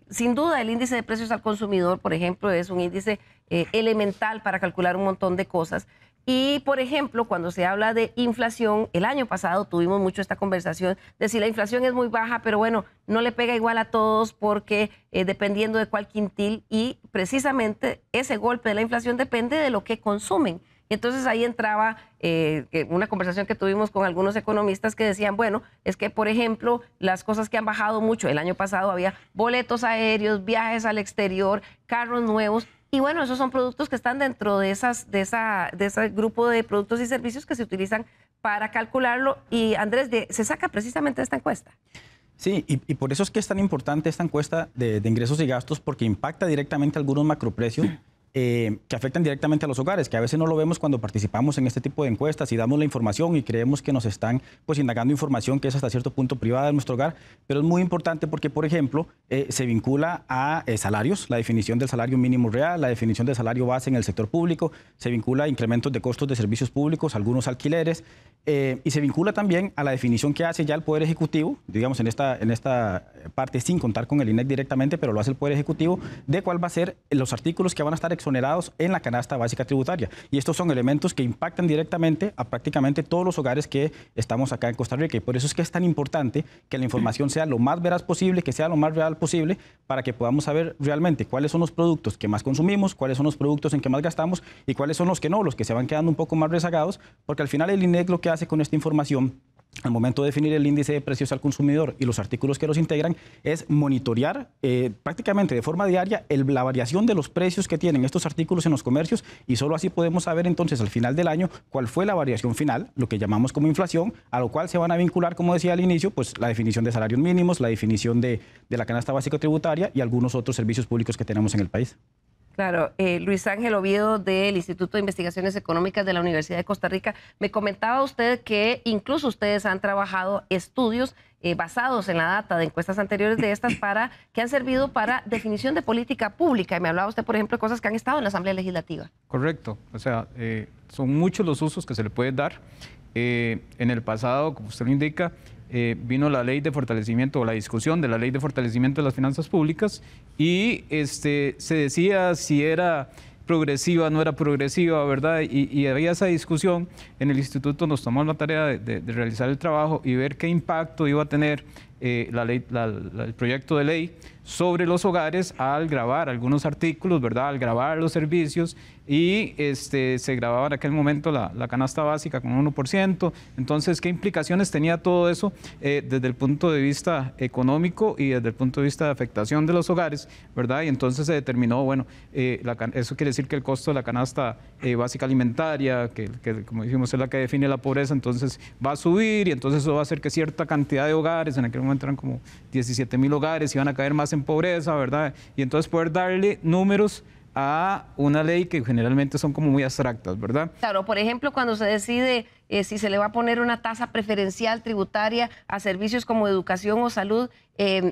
sin duda el índice de precios al consumidor, por ejemplo, es un índice elemental para calcular un montón de cosas. Y, por ejemplo, cuando se habla de inflación, el año pasado tuvimos mucho esta conversación de si la inflación es muy baja, pero bueno, no le pega igual a todos porque dependiendo de cuál quintil, y precisamente ese golpe de la inflación depende de lo que consumen. Y entonces ahí entraba una conversación que tuvimos con algunos economistas que decían, bueno, es que, por ejemplo, las cosas que han bajado mucho, el año pasado había boletos aéreos, viajes al exterior, carros nuevos. Y bueno, esos son productos que están dentro de ese grupo de productos y servicios que se utilizan para calcularlo. Y Andrés, se saca precisamente de esta encuesta. Sí, y por eso es que es tan importante esta encuesta de ingresos y gastos, porque impacta directamente algunos macroprecios que afectan directamente a los hogares, que a veces no lo vemos cuando participamos en este tipo de encuestas y damos la información y creemos que nos están indagando información que es hasta cierto punto privada de nuestro hogar, pero es muy importante porque, por ejemplo, se vincula a salarios, la definición del salario mínimo real, la definición del salario base en el sector público, se vincula a incrementos de costos de servicios públicos, algunos alquileres, y se vincula también a la definición que hace ya el Poder Ejecutivo, digamos en esta parte sin contar con el INEC directamente, pero lo hace el Poder Ejecutivo, de cuál va a ser los artículos que van a estar exonerados en la canasta básica tributaria. Y estos son elementos que impactan directamente a prácticamente todos los hogares que estamos acá en Costa Rica. Y por eso es que es tan importante que la información sea lo más veraz posible, que sea lo más real posible, para que podamos saber realmente cuáles son los productos que más consumimos, cuáles son los productos en que más gastamos y cuáles son los que no, los que se van quedando un poco más rezagados, porque al final el INEC lo que hace con esta información al momento de definir el índice de precios al consumidor y los artículos que los integran, es monitorear prácticamente de forma diaria la variación de los precios que tienen estos artículos en los comercios, y solo así podemos saber entonces al final del año cuál fue la variación final, lo que llamamos como inflación, a lo cual se van a vincular, como decía al inicio, pues la definición de salarios mínimos, la definición de la canasta básica tributaria y algunos otros servicios públicos que tenemos en el país. Claro, Luis Ángel Oviedo del Instituto de Investigaciones Económicas de la Universidad de Costa Rica, me comentaba usted que incluso ustedes han trabajado estudios basados en la data de encuestas anteriores de estas que han servido para definición de política pública. Y me hablaba usted, por ejemplo, de cosas que han estado en la Asamblea Legislativa. Correcto, o sea, son muchos los usos que se le puede dar. En el pasado, como usted lo indica, vino la ley de fortalecimiento o la discusión de la ley de fortalecimiento de las finanzas públicas y se decía si era progresiva, no era progresiva, ¿verdad? Y había esa discusión. En el instituto nos tomamos la tarea de realizar el trabajo y ver qué impacto iba a tener el proyecto de ley sobre los hogares al grabar algunos artículos, ¿verdad? Al grabar los servicios y se grababa en aquel momento la canasta básica con 1%. Entonces, ¿qué implicaciones tenía todo eso desde el punto de vista económico y desde el punto de vista de afectación de los hogares, ¿verdad? Y entonces se determinó, bueno, eso quiere decir que el costo de la canasta básica alimentaria, que como dijimos es la que define la pobreza, entonces va a subir y entonces eso va a hacer que cierta cantidad de hogares, en aquel momento eran como 17,000 hogares, iban a caer más en pobreza, ¿verdad? Y entonces poder darle números a una ley que generalmente son como muy abstractas, ¿verdad? Claro, por ejemplo, cuando se decide si se le va a poner una tasa preferencial tributaria a servicios como educación o salud,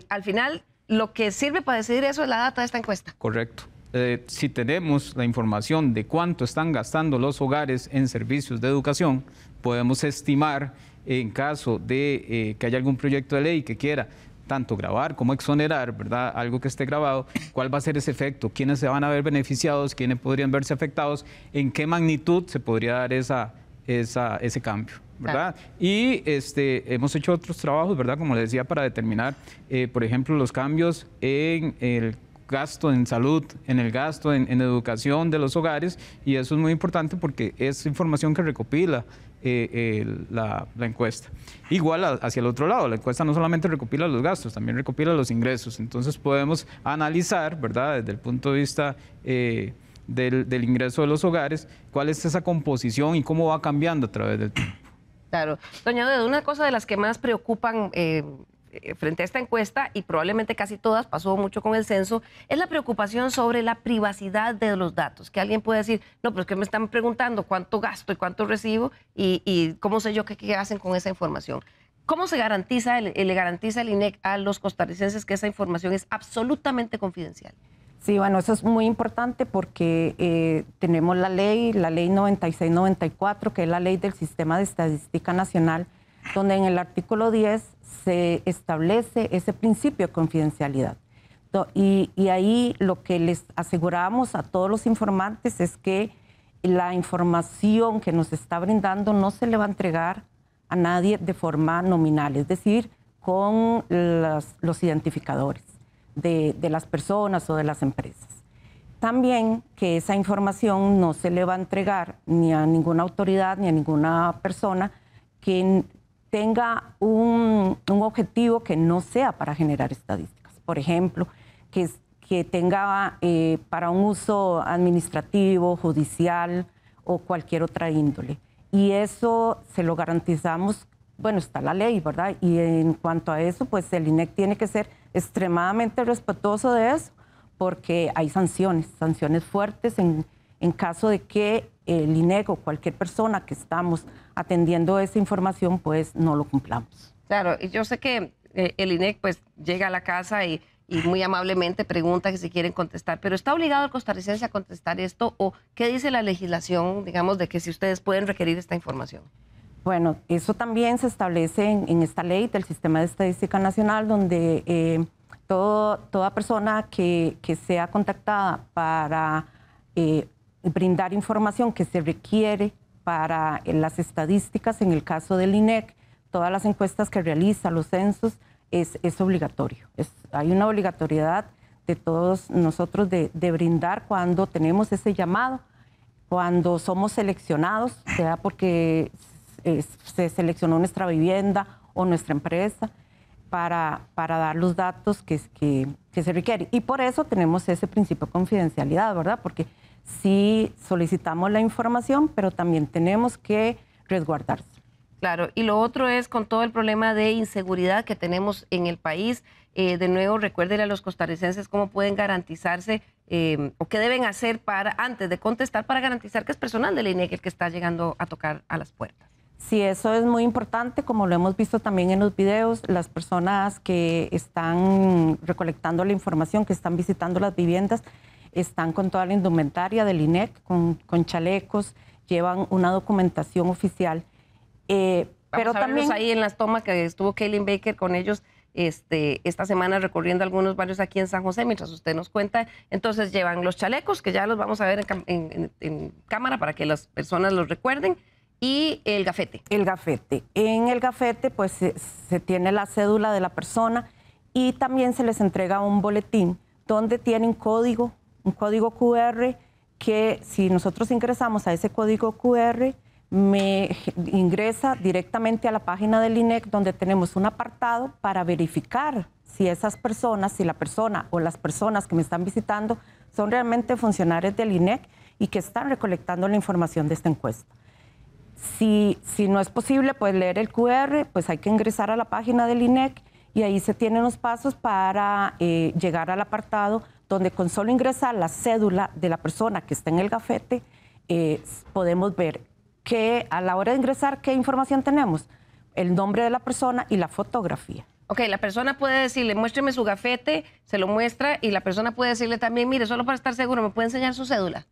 al final lo que sirve para decidir eso es la data de esta encuesta. Correcto. Si tenemos la información de cuánto están gastando los hogares en servicios de educación, podemos estimar, en caso de que haya algún proyecto de ley que quiera tanto grabar como exonerar, ¿verdad? Algo que esté grabado, cuál va a ser ese efecto, quiénes se van a ver beneficiados, quiénes podrían verse afectados, en qué magnitud se podría dar ese cambio, ¿verdad? Claro. Y hemos hecho otros trabajos, ¿verdad? Como le decía, para determinar, por ejemplo, los cambios en el gasto en salud, en el gasto en educación de los hogares, y eso es muy importante porque es información que recopila la encuesta. Igual hacia el otro lado, la encuesta no solamente recopila los gastos, también recopila los ingresos. Entonces podemos analizar, ¿verdad?, desde el punto de vista del ingreso de los hogares, cuál es esa composición y cómo va cambiando a través del tiempo. Claro. Doña Oded, una cosa de las que más preocupan frente a esta encuesta, y probablemente casi todas, pasó mucho con el censo, es la preocupación sobre la privacidad de los datos. Que alguien puede decir, no, pero es que me están preguntando cuánto gasto y cuánto recibo y cómo sé yo qué hacen con esa información. ¿Cómo se garantiza, le garantiza el INEC a los costarricenses que esa información es absolutamente confidencial? Sí, bueno, eso es muy importante porque tenemos la ley 9694, que es la ley del Sistema de Estadística Nacional, donde en el artículo 10 se establece ese principio de confidencialidad. Y ahí lo que les aseguramos a todos los informantes es que la información que nos está brindando no se le va a entregar a nadie de forma nominal, es decir, con los identificadores de las personas o de las empresas. También que esa información no se le va a entregar ni a ninguna autoridad ni a ninguna persona que tenga un objetivo que no sea para generar estadísticas. Por ejemplo, que tenga para un uso administrativo, judicial o cualquier otra índole. Y eso se lo garantizamos, bueno, está la ley, ¿verdad? Y en cuanto a eso, pues el INEC tiene que ser extremadamente respetuoso de eso, porque hay sanciones fuertes en caso de que el INEC o cualquier persona que estamos atendiendo esa información, pues no lo cumplamos. Claro, y yo sé que el INEC pues llega a la casa y muy amablemente pregunta que si quieren contestar, pero ¿está obligado el costarricense a contestar esto o qué dice la legislación, digamos, de que si ustedes pueden requerir esta información? Bueno, eso también se establece en esta ley del Sistema de Estadística Nacional, donde toda persona que sea contactada para brindar información que se requiere para las estadísticas, en el caso del INEC, todas las encuestas que realiza, los censos, es obligatorio. Hay una obligatoriedad de todos nosotros de brindar cuando tenemos ese llamado, cuando somos seleccionados, sea porque se seleccionó nuestra vivienda o nuestra empresa, para dar los datos que se requieren. Y por eso tenemos ese principio de confidencialidad, ¿verdad? Porque sí solicitamos la información, pero también tenemos que resguardarse. Claro, y lo otro es con todo el problema de inseguridad que tenemos en el país. De nuevo, recuérdenle a los costarricenses cómo pueden garantizarse o qué deben hacer antes de contestar para garantizar que es personal del INEC el que está llegando a tocar a las puertas. Sí, eso es muy importante, como lo hemos visto también en los videos, las personas que están recolectando la información, que están visitando las viviendas, están con toda la indumentaria del INEC, con chalecos, llevan una documentación oficial. Pero también ahí en las tomas que estuvo Kaylin Baker con ellos esta semana recorriendo algunos barrios aquí en San José, mientras usted nos cuenta. Entonces llevan los chalecos, que ya los vamos a ver en cámara para que las personas los recuerden, y el gafete. El gafete. En el gafete pues se tiene la cédula de la persona y también se les entrega un boletín donde tiene un código QR que si nosotros ingresamos a ese código QR me ingresa directamente a la página del INEC donde tenemos un apartado para verificar si esas personas, si la persona o las personas que me están visitando son realmente funcionarios del INEC y que están recolectando la información de esta encuesta. Si no es posible pues leer el QR, pues hay que ingresar a la página del INEC y ahí se tienen los pasos para llegar al apartado donde con solo ingresar la cédula de la persona que está en el gafete podemos ver que a la hora de ingresar, ¿qué información tenemos? El nombre de la persona y la fotografía. Ok, la persona puede decirle, muéstreme su gafete, se lo muestra y la persona puede decirle también, mire, solo para estar seguro, ¿me puede enseñar su cédula?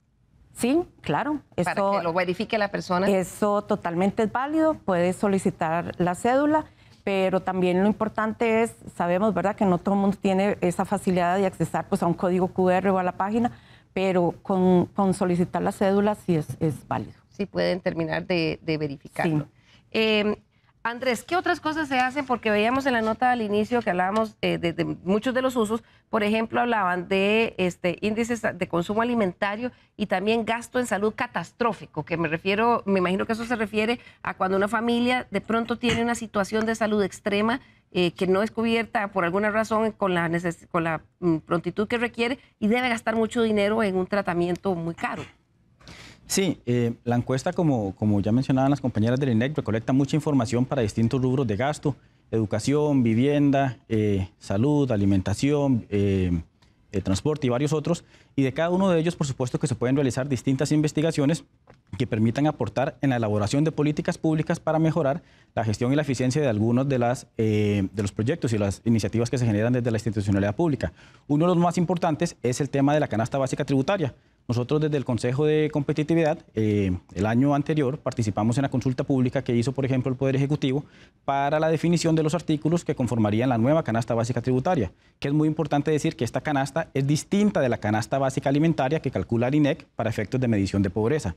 Sí, claro. Para que lo verifique la persona. Eso totalmente es válido, puede solicitar la cédula, pero también lo importante es, sabemos, ¿verdad?, que no todo el mundo tiene esa facilidad de accesar pues, a un código QR o a la página, pero con solicitar la cédula sí es válido. Sí, pueden terminar de verificarlo. Sí. Andrés, ¿qué otras cosas se hacen? Porque veíamos en la nota al inicio que hablábamos de muchos de los usos. Por ejemplo, hablaban de índices de consumo alimentario y también gasto en salud catastrófico, que me imagino que eso se refiere a cuando una familia de pronto tiene una situación de salud extrema que no es cubierta por alguna razón con la prontitud que requiere y debe gastar mucho dinero en un tratamiento muy caro. Sí, la encuesta, como ya mencionaban las compañeras del INEC, recolecta mucha información para distintos rubros de gasto, educación, vivienda, salud, alimentación, transporte y varios otros. Y de cada uno de ellos, por supuesto, que se pueden realizar distintas investigaciones que permitan aportar en la elaboración de políticas públicas para mejorar la gestión y la eficiencia de algunos de los proyectos y las iniciativas que se generan desde la institucionalidad pública. Uno de los más importantes es el tema de la canasta básica tributaria. Nosotros desde el Consejo de Competitividad, el año anterior, participamos en la consulta pública que hizo, por ejemplo, el Poder Ejecutivo para la definición de los artículos que conformarían la nueva canasta básica tributaria, que es muy importante decir que esta canasta es distinta de la canasta básica alimentaria que calcula el INEC para efectos de medición de pobreza.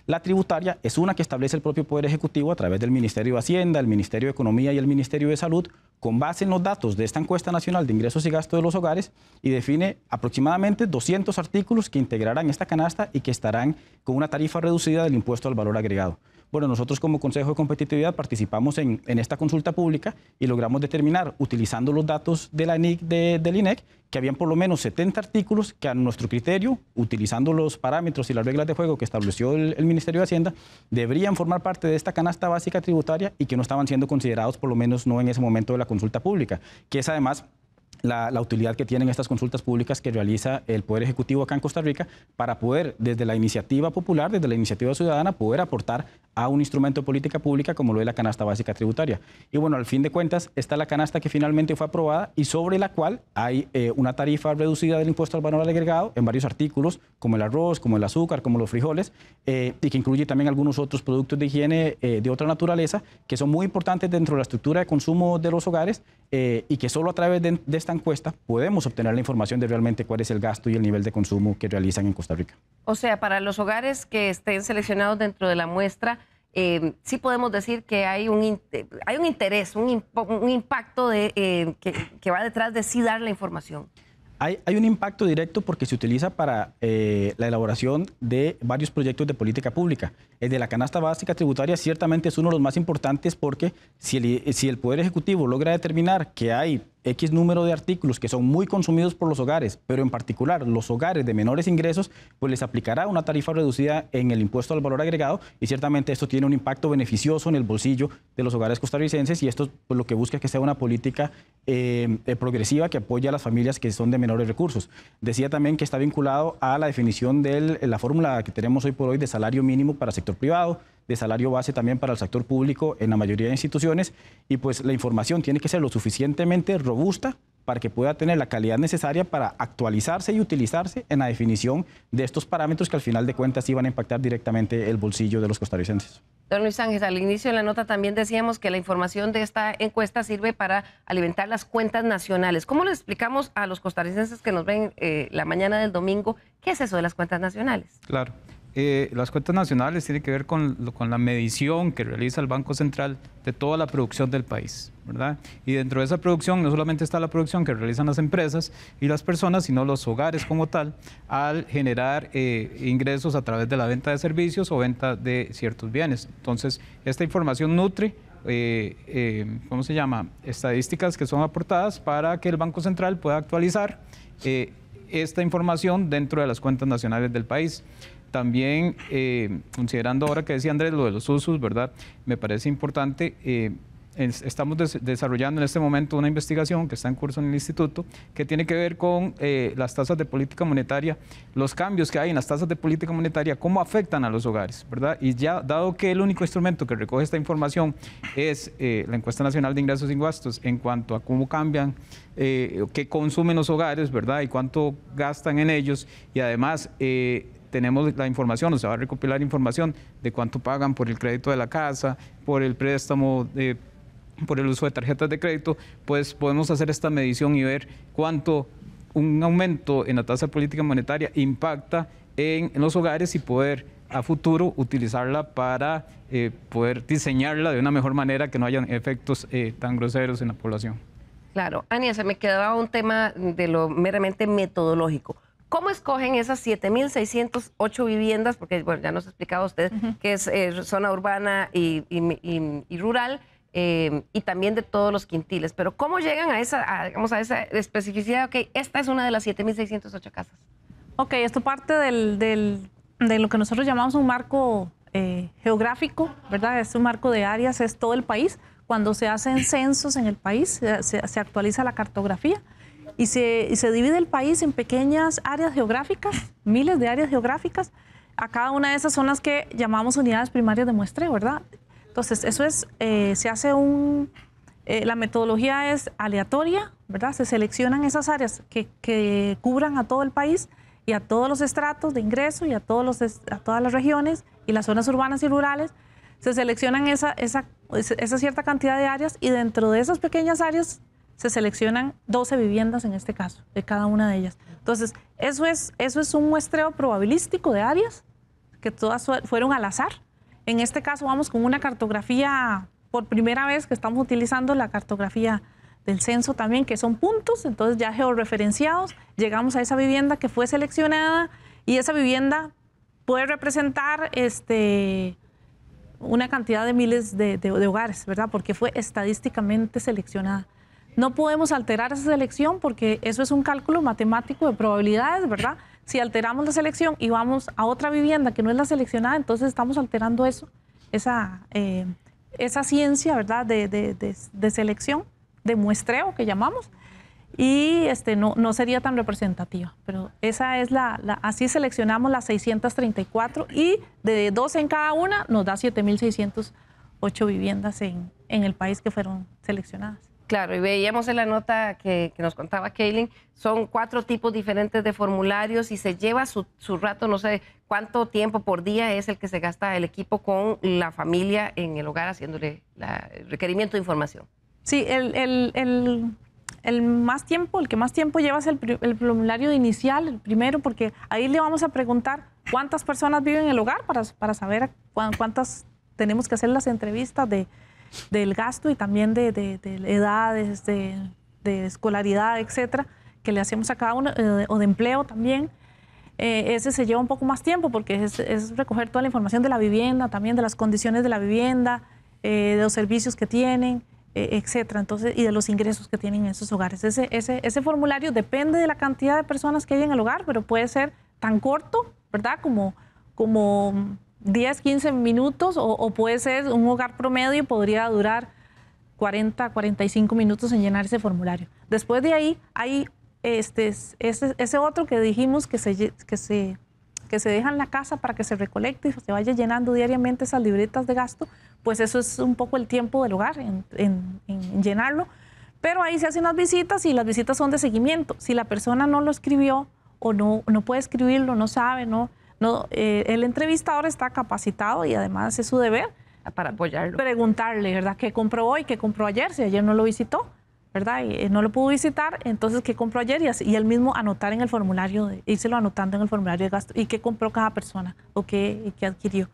La tributaria es una que establece el propio Poder Ejecutivo a través del Ministerio de Hacienda, el Ministerio de Economía y el Ministerio de Salud, con base en los datos de esta encuesta nacional de ingresos y gastos de los hogares, y define aproximadamente 200 artículos que integrarán esta canasta y que estarán con una tarifa reducida del impuesto al valor agregado. Bueno, nosotros como Consejo de Competitividad participamos en esta consulta pública y logramos determinar, utilizando los datos de la NIC del INEC, que habían por lo menos 70 artículos que a nuestro criterio, utilizando los parámetros y las reglas de juego que estableció el Ministerio de Hacienda, deberían formar parte de esta canasta básica tributaria y que no estaban siendo considerados, por lo menos no en ese momento de la consulta pública, que es además la utilidad que tienen estas consultas públicas que realiza el Poder Ejecutivo acá en Costa Rica para poder, desde la iniciativa popular, desde la iniciativa ciudadana, poder aportar a un instrumento de política pública como lo es la canasta básica tributaria. Y bueno, al fin de cuentas, está la canasta que finalmente fue aprobada y sobre la cual hay una tarifa reducida del impuesto al valor agregado en varios artículos, como el arroz, como el azúcar, como los frijoles, y que incluye también algunos otros productos de higiene de otra naturaleza, que son muy importantes dentro de la estructura de consumo de los hogares y que solo a través de esta encuesta podemos obtener la información de realmente cuál es el gasto y el nivel de consumo que realizan en Costa Rica. O sea, para los hogares que estén seleccionados dentro de la muestra, sí podemos decir que hay un interés, un impacto que va detrás de sí dar la información. Hay un impacto directo porque se utiliza para la elaboración de varios proyectos de política pública. El de la canasta básica tributaria ciertamente es uno de los más importantes porque si el Poder Ejecutivo logra determinar que hay X número de artículos que son muy consumidos por los hogares, pero en particular los hogares de menores ingresos, pues les aplicará una tarifa reducida en el impuesto al valor agregado y ciertamente esto tiene un impacto beneficioso en el bolsillo de los hogares costarricenses y esto pues, lo que busca es que sea una política progresiva que apoye a las familias que son de menores recursos. Decía también que está vinculado a la definición de la fórmula que tenemos hoy por hoy de salario mínimo para el sector privado, de salario base también para el sector público en la mayoría de instituciones y pues la información tiene que ser lo suficientemente robusta para que pueda tener la calidad necesaria para actualizarse y utilizarse en la definición de estos parámetros que al final de cuentas iban a impactar directamente el bolsillo de los costarricenses. Don Luis Ángel, al inicio de la nota también decíamos que la información de esta encuesta sirve para alimentar las cuentas nacionales. ¿Cómo le explicamos a los costarricenses que nos ven la mañana del domingo qué es eso de las cuentas nacionales? Claro. Las cuentas nacionales tienen que ver con la medición que realiza el Banco Central de toda la producción del país, ¿verdad? Y dentro de esa producción no solamente está la producción que realizan las empresas y las personas, sino los hogares como tal, al generar ingresos a través de la venta de servicios o venta de ciertos bienes. Entonces, esta información nutre ¿cómo se llama? Estadísticas que son aportadas para que el Banco Central pueda actualizar esta información dentro de las cuentas nacionales del país. También, considerando ahora que decía Andrés lo de los usos, ¿verdad? Me parece importante, estamos desarrollando en este momento una investigación que está en curso en el instituto, que tiene que ver con las tasas de política monetaria, los cambios que hay en las tasas de política monetaria, cómo afectan a los hogares, ¿verdad? Y ya, dado que el único instrumento que recoge esta información es la Encuesta Nacional de Ingresos y Gastos en cuanto a cómo cambian, qué consumen los hogares, ¿verdad? Y cuánto gastan en ellos, y además tenemos la información, o se va a recopilar información de cuánto pagan por el crédito de la casa, por el préstamo, por el uso de tarjetas de crédito, pues podemos hacer esta medición y ver cuánto un aumento en la tasa de política monetaria impacta en los hogares y poder a futuro utilizarla para poder diseñarla de una mejor manera, que no hayan efectos tan groseros en la población. Claro. Ania, se me quedaba un tema de lo meramente metodológico. ¿Cómo escogen esas 7.608 viviendas? Porque bueno, ya nos ha explicado usted que es zona urbana y rural, y también de todos los quintiles. Pero ¿cómo llegan a esa especificidad? Ok, esta es una de las 7.608 casas. Ok, esto parte de lo que nosotros llamamos un marco geográfico, ¿verdad? Es un marco de áreas, es todo el país. Cuando se hacen censos en el país, se actualiza la cartografía. Y se divide el país en pequeñas áreas geográficas, miles de áreas geográficas. A cada una de esas son las que llamamos unidades primarias de muestreo, ¿verdad? Entonces, eso es, se hace la metodología es aleatoria, ¿verdad? Se seleccionan esas áreas que cubran a todo el país y a todos los estratos de ingreso y a todas las regiones y las zonas urbanas y rurales. Se seleccionan esa cierta cantidad de áreas, y dentro de esas pequeñas áreas se seleccionan 12 viviendas en este caso, de cada una de ellas. Entonces, eso es un muestreo probabilístico de áreas que todas fueron al azar. En este caso vamos con una cartografía, por primera vez que estamos utilizando la cartografía del censo también, que son puntos, entonces ya georreferenciados, llegamos a esa vivienda que fue seleccionada, y esa vivienda puede representar una cantidad de miles de hogares, ¿verdad? Porque fue estadísticamente seleccionada. No podemos alterar esa selección porque eso es un cálculo matemático de probabilidades, ¿verdad? Si alteramos la selección y vamos a otra vivienda que no es la seleccionada, entonces estamos alterando esa ciencia, ¿verdad? De selección, de muestreo que llamamos, y no sería tan representativa. Pero esa es así seleccionamos las 634, y de 12 en cada una nos da 7.608 viviendas en el país que fueron seleccionadas. Claro, y veíamos en la nota que nos contaba Kaylin, son 4 tipos diferentes de formularios y se lleva su rato, no sé cuánto tiempo por día es el que se gasta el equipo con la familia en el hogar haciéndole el requerimiento de información. Sí, el más tiempo, el que más tiempo lleva es el formulario inicial, el primero, porque ahí le vamos a preguntar cuántas personas viven en el hogar para saber cuántas tenemos que hacer las entrevistas del gasto y también de edades, de escolaridad, etcétera, que le hacemos a cada uno, o de empleo también. Ese se lleva un poco más tiempo porque es recoger toda la información de la vivienda, también de las condiciones de la vivienda, de los servicios que tienen, etcétera. Entonces, y de los ingresos que tienen en esos hogares. Ese formulario depende de la cantidad de personas que hay en el hogar, pero puede ser tan corto, ¿verdad? Como 10, 15 minutos, o puede ser un hogar promedio, podría durar 40, 45 minutos en llenar ese formulario. Después de ahí hay ese otro que dijimos que se deja en la casa para que se recolecte y se vaya llenando diariamente esas libretas de gasto, pues eso es un poco el tiempo del hogar en llenarlo. Pero ahí se hacen las visitas, y las visitas son de seguimiento. Si la persona no lo escribió o no puede escribirlo, no sabe, el entrevistador está capacitado, y además es su deber para apoyarlo. Preguntarle, ¿verdad? ¿Qué compró hoy? ¿Qué compró ayer? Si ayer no lo visitó, ¿verdad? Y no lo pudo visitar, entonces ¿qué compró ayer? Y él mismo anotar en el formulario, írselo anotando en el formulario de gasto y qué compró cada persona o qué adquirió.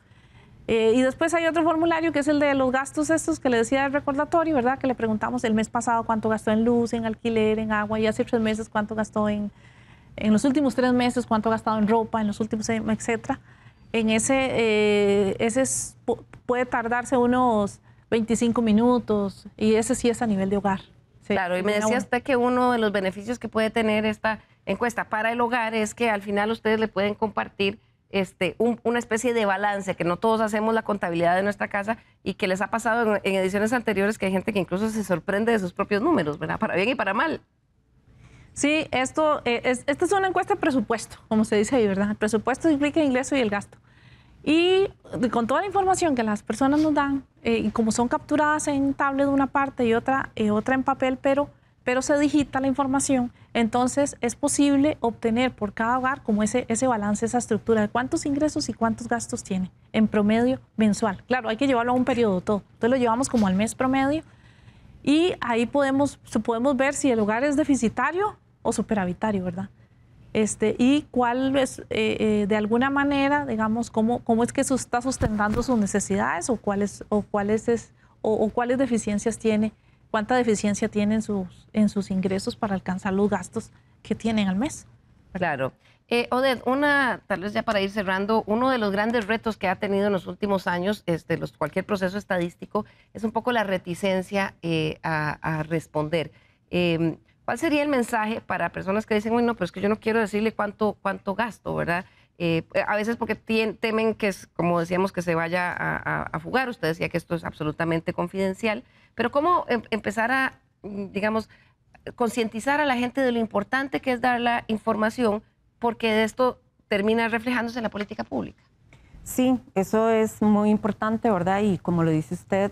Y después hay otro formulario que es el de los gastos estos que le decía el recordatorio, ¿verdad? Que le preguntamos el mes pasado cuánto gastó en luz, en alquiler, en agua, y hace 3 meses cuánto gastó en los últimos 3 meses, cuánto ha gastado en ropa, en los últimos, etcétera. En ese puede tardarse unos 25 minutos y ese sí es a nivel de hogar. Sí, claro, y me decía usted que uno de los beneficios que puede tener esta encuesta para el hogar es que al final ustedes le pueden compartir una especie de balance, que no todos hacemos la contabilidad de nuestra casa y que les ha pasado en ediciones anteriores que hay gente que incluso se sorprende de sus propios números, ¿verdad? Para bien y para mal. Sí, esta es una encuesta de presupuesto, como se dice ahí, ¿verdad? El presupuesto implica el ingreso y el gasto. Y con toda la información que las personas nos dan, y como son capturadas en tablet de una parte y otra en papel, pero se digita la información, entonces es posible obtener por cada hogar como ese balance, esa estructura de cuántos ingresos y cuántos gastos tiene en promedio mensual. Claro, hay que llevarlo a un periodo todo. Entonces lo llevamos como al mes promedio y ahí podemos ver si el hogar es deficitario o superavitario, ¿verdad? Y cuál es, de alguna manera, digamos, cómo es que está sustentando sus necesidades o cuáles deficiencias tiene, cuánta deficiencia tiene en sus ingresos para alcanzar los gastos que tienen al mes. Claro. Odette, tal vez ya para ir cerrando, uno de los grandes retos que ha tenido en los últimos años cualquier proceso estadístico es un poco la reticencia a responder. ¿Cuál sería el mensaje para personas que dicen, bueno, pues que yo no quiero decirle cuánto gasto, ¿verdad? A veces porque temen que, como decíamos, que se vaya a fugar. Usted decía que esto es absolutamente confidencial. Pero ¿cómo empezar a, digamos, concientizar a la gente de lo importante que es dar la información, porque esto termina reflejándose en la política pública? Sí, eso es muy importante, ¿verdad? Y como lo dice usted,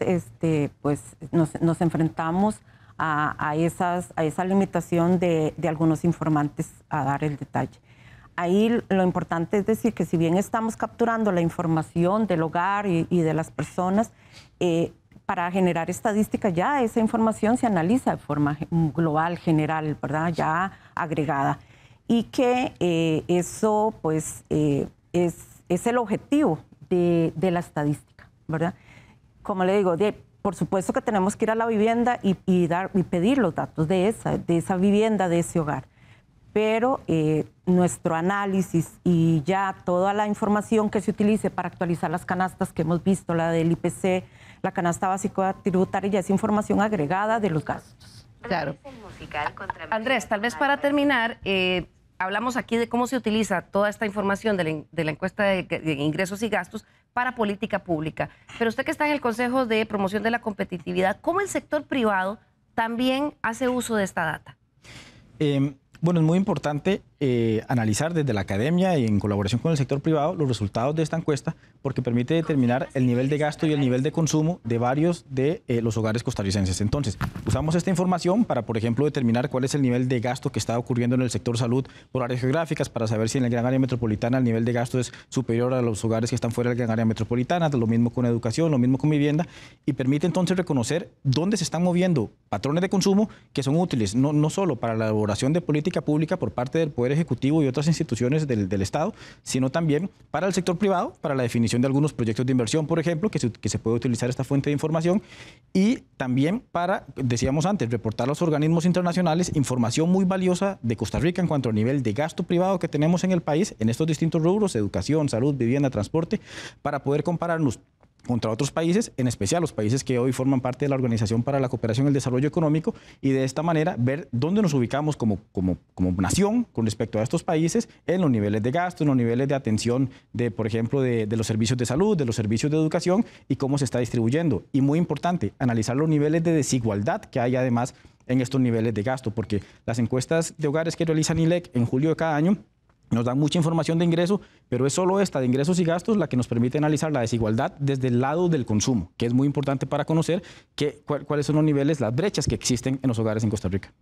pues nos enfrentamos a esa limitación de algunos informantes a dar el detalle. Ahí lo importante es decir que si bien estamos capturando la información del hogar y de las personas, para generar estadísticas ya esa información se analiza de forma global, general, ¿verdad? Ya agregada. Y que eso pues es el objetivo de la estadística, ¿verdad? Como le digo, por supuesto que tenemos que ir a la vivienda y pedir los datos de esa vivienda, de ese hogar. Pero nuestro análisis y ya toda la información que se utilice para actualizar las canastas que hemos visto, la del IPC, la canasta básica tributaria, ya es información agregada de los gastos. Claro. Andrés, tal vez para terminar, hablamos aquí de cómo se utiliza toda esta información de la encuesta de ingresos y gastos para política pública. Pero usted que está en el Consejo de Promoción de la Competitividad, ¿cómo el sector privado también hace uso de esta data? Bueno, es muy importante analizar desde la academia y en colaboración con el sector privado los resultados de esta encuesta porque permite determinar el nivel de gasto y el nivel de consumo de varios de los hogares costarricenses. Entonces, usamos esta información para, por ejemplo, determinar cuál es el nivel de gasto que está ocurriendo en el sector salud por áreas geográficas, para saber si en la gran área metropolitana el nivel de gasto es superior a los hogares que están fuera de la gran área metropolitana, lo mismo con educación, lo mismo con vivienda, y permite entonces reconocer dónde se están moviendo patrones de consumo que son útiles, no solo para la elaboración de política pública por parte del Poder Ejecutivo y otras instituciones del Estado, sino también para el sector privado, para la definición de algunos proyectos de inversión, por ejemplo, que se puede utilizar esta fuente de información, y también para, decíamos antes, reportar a los organismos internacionales información muy valiosa de Costa Rica en cuanto al nivel de gasto privado que tenemos en el país, en estos distintos rubros, educación, salud, vivienda, transporte, para poder compararnos contra otros países, en especial los países que hoy forman parte de la Organización para la Cooperación y el Desarrollo Económico, y de esta manera ver dónde nos ubicamos como nación con respecto a estos países en los niveles de gasto, en los niveles de atención de, por ejemplo, de los servicios de salud, de los servicios de educación y cómo se está distribuyendo. Y muy importante, analizar los niveles de desigualdad que hay además en estos niveles de gasto, porque las encuestas de hogares que realiza INLEC en julio de cada año nos dan mucha información de ingreso, pero es solo esta de ingresos y gastos la que nos permite analizar la desigualdad desde el lado del consumo, que es muy importante para conocer cuáles son los niveles, las brechas que existen en los hogares en Costa Rica.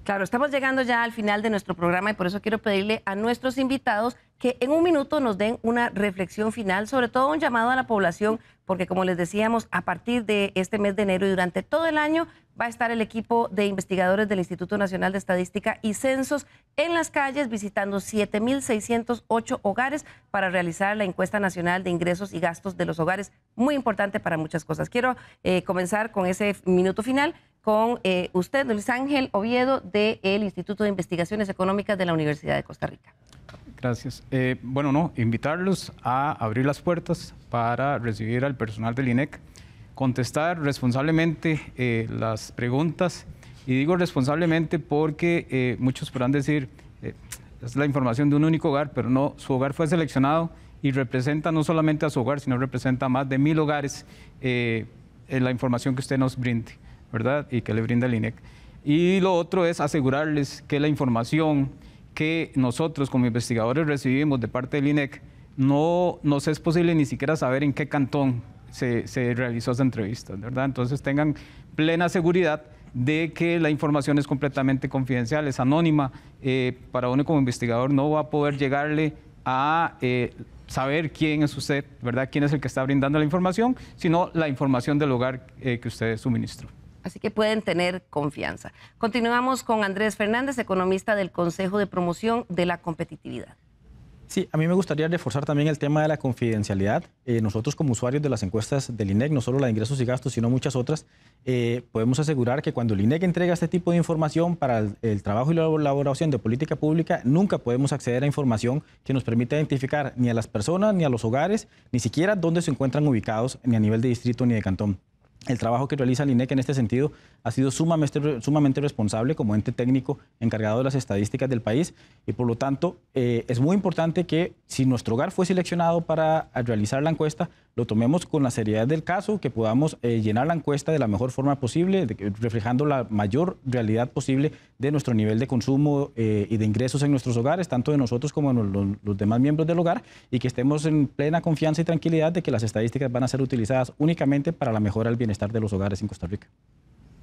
Claro, estamos llegando ya al final de nuestro programa y por eso quiero pedirle a nuestros invitados que en un minuto nos den una reflexión final, sobre todo un llamado a la población, porque como les decíamos, a partir de este mes de enero y durante todo el año va a estar el equipo de investigadores del Instituto Nacional de Estadística y Censos en las calles visitando 7.608 hogares para realizar la encuesta nacional de ingresos y gastos de los hogares, muy importante para muchas cosas. Quiero comenzar con ese minuto final con usted, Luis Ángel Oviedo, del Instituto de Investigaciones Económicas de la Universidad de Costa Rica. Gracias. Invitarlos a abrir las puertas para recibir al personal del INEC, contestar responsablemente las preguntas, y digo responsablemente porque muchos podrán decir, es la información de un único hogar, pero no, su hogar fue seleccionado y representa no solamente a su hogar, sino representa a más de 1.000 hogares en la información que usted nos brinde, ¿verdad? Y que le brinda el INEC. Y lo otro es asegurarles que la información que nosotros como investigadores recibimos de parte del INEC no nos es posible ni siquiera saber en qué cantón se realizó esa entrevista, ¿verdad? Entonces tengan plena seguridad de que la información es completamente confidencial, es anónima. Para uno como investigador no va a poder llegarle a saber quién es usted, ¿verdad? Quién es el que está brindando la información, sino la información del hogar que usted suministró. Así que pueden tener confianza. Continuamos con Andrés Fernández, economista del Consejo de Promoción de la Competitividad. Sí, a mí me gustaría reforzar también el tema de la confidencialidad. Nosotros como usuarios de las encuestas del INEC, no solo la de ingresos y gastos, sino muchas otras, podemos asegurar que cuando el INEC entrega este tipo de información para el trabajo y la elaboración de política pública, nunca podemos acceder a información que nos permita identificar ni a las personas, ni a los hogares, ni siquiera dónde se encuentran ubicados, ni a nivel de distrito ni de cantón. El trabajo que realiza el INEC en este sentido ha sido sumamente responsable como ente técnico encargado de las estadísticas del país, y por lo tanto es muy importante que si nuestro hogar fue seleccionado para realizar la encuesta, lo tomemos con la seriedad del caso, que podamos llenar la encuesta de la mejor forma posible, reflejando la mayor realidad posible de nuestro nivel de consumo y de ingresos en nuestros hogares, tanto de nosotros como de los demás miembros del hogar, y que estemos en plena confianza y tranquilidad de que las estadísticas van a ser utilizadas únicamente para la mejora del bienestar de los hogares en Costa Rica.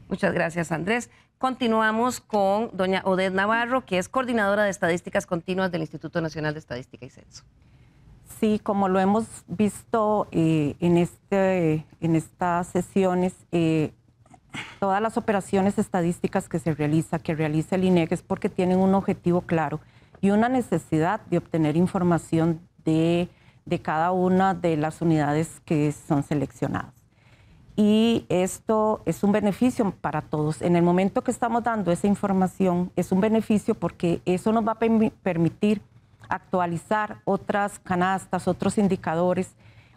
Muchas gracias, Andrés. Continuamos con doña Odette Navarro, que es coordinadora de estadísticas continuas del Instituto Nacional de Estadística y Censo. Sí, como lo hemos visto en estas sesiones, todas las operaciones estadísticas que realiza el INEC es porque tienen un objetivo claro y una necesidad de obtener información de cada una de las unidades que son seleccionadas. Y esto es un beneficio para todos. En el momento que estamos dando esa información, es un beneficio porque eso nos va a permitir actualizar otras canastas, otros indicadores,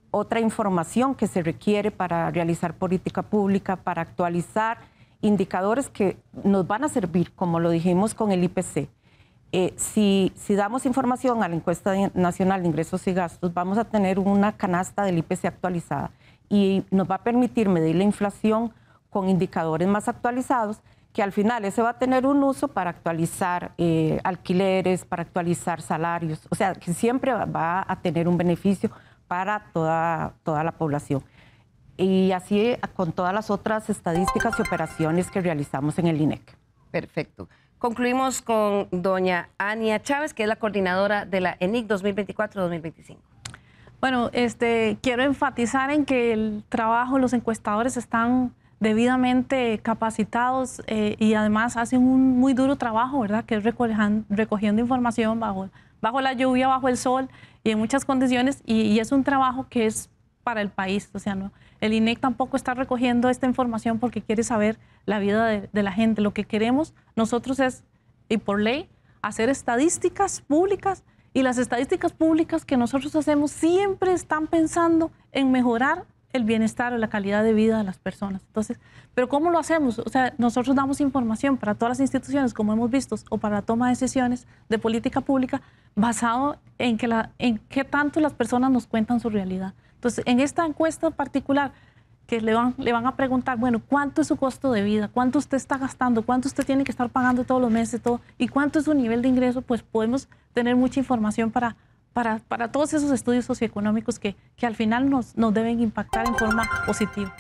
otra información que se requiere para realizar política pública, para actualizar indicadores que nos van a servir, como lo dijimos con el IPC. Si damos información a la encuesta nacional de ingresos y gastos, vamos a tener una canasta del IPC actualizada y nos va a permitir medir la inflación con indicadores más actualizados, que al final ese va a tener un uso para actualizar alquileres, para actualizar salarios, o sea, que siempre va a tener un beneficio para toda la población. Y así con todas las otras estadísticas y operaciones que realizamos en el INEC. Perfecto. Concluimos con doña Ania Chávez, que es la coordinadora de la ENIC 2024-2025. Bueno, quiero enfatizar en que el trabajo, los encuestadores están debidamente capacitados y además hacen un muy duro trabajo, ¿verdad? Que es recogiendo información bajo la lluvia, bajo el sol y en muchas condiciones, y es un trabajo que es para el país. O sea, no, el INEC tampoco está recogiendo esta información porque quiere saber la vida de la gente. Lo que queremos nosotros es, y por ley, hacer estadísticas públicas, y las estadísticas públicas que nosotros hacemos siempre están pensando en mejorar el bienestar o la calidad de vida de las personas. Entonces, ¿pero cómo lo hacemos? O sea, nosotros damos información para todas las instituciones, como hemos visto, o para la toma de decisiones de política pública, basado en qué tanto las personas nos cuentan su realidad. Entonces, en esta encuesta particular, que le van a preguntar, bueno, ¿cuánto es su costo de vida? ¿Cuánto usted está gastando? ¿Cuánto usted tiene que estar pagando todos los meses? ¿Y cuánto es su nivel de ingreso? Pues podemos tener mucha información para todos esos estudios socioeconómicos que al final nos deben impactar en forma positiva.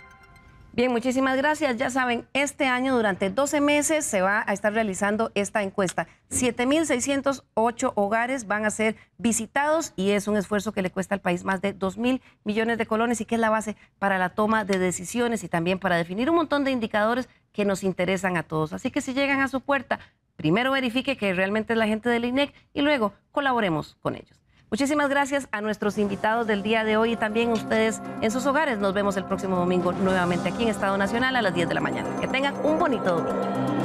Bien, muchísimas gracias. Ya saben, este año durante 12 meses se va a estar realizando esta encuesta. 7.608 hogares van a ser visitados y es un esfuerzo que le cuesta al país más de 2.000 millones de colones y que es la base para la toma de decisiones y también para definir un montón de indicadores que nos interesan a todos. Así que si llegan a su puerta, primero verifique que realmente es la gente del INEC y luego colaboremos con ellos. Muchísimas gracias a nuestros invitados del día de hoy y también ustedes en sus hogares. Nos vemos el próximo domingo nuevamente aquí en Estado Nacional a las 10 de la mañana. Que tengan un bonito domingo.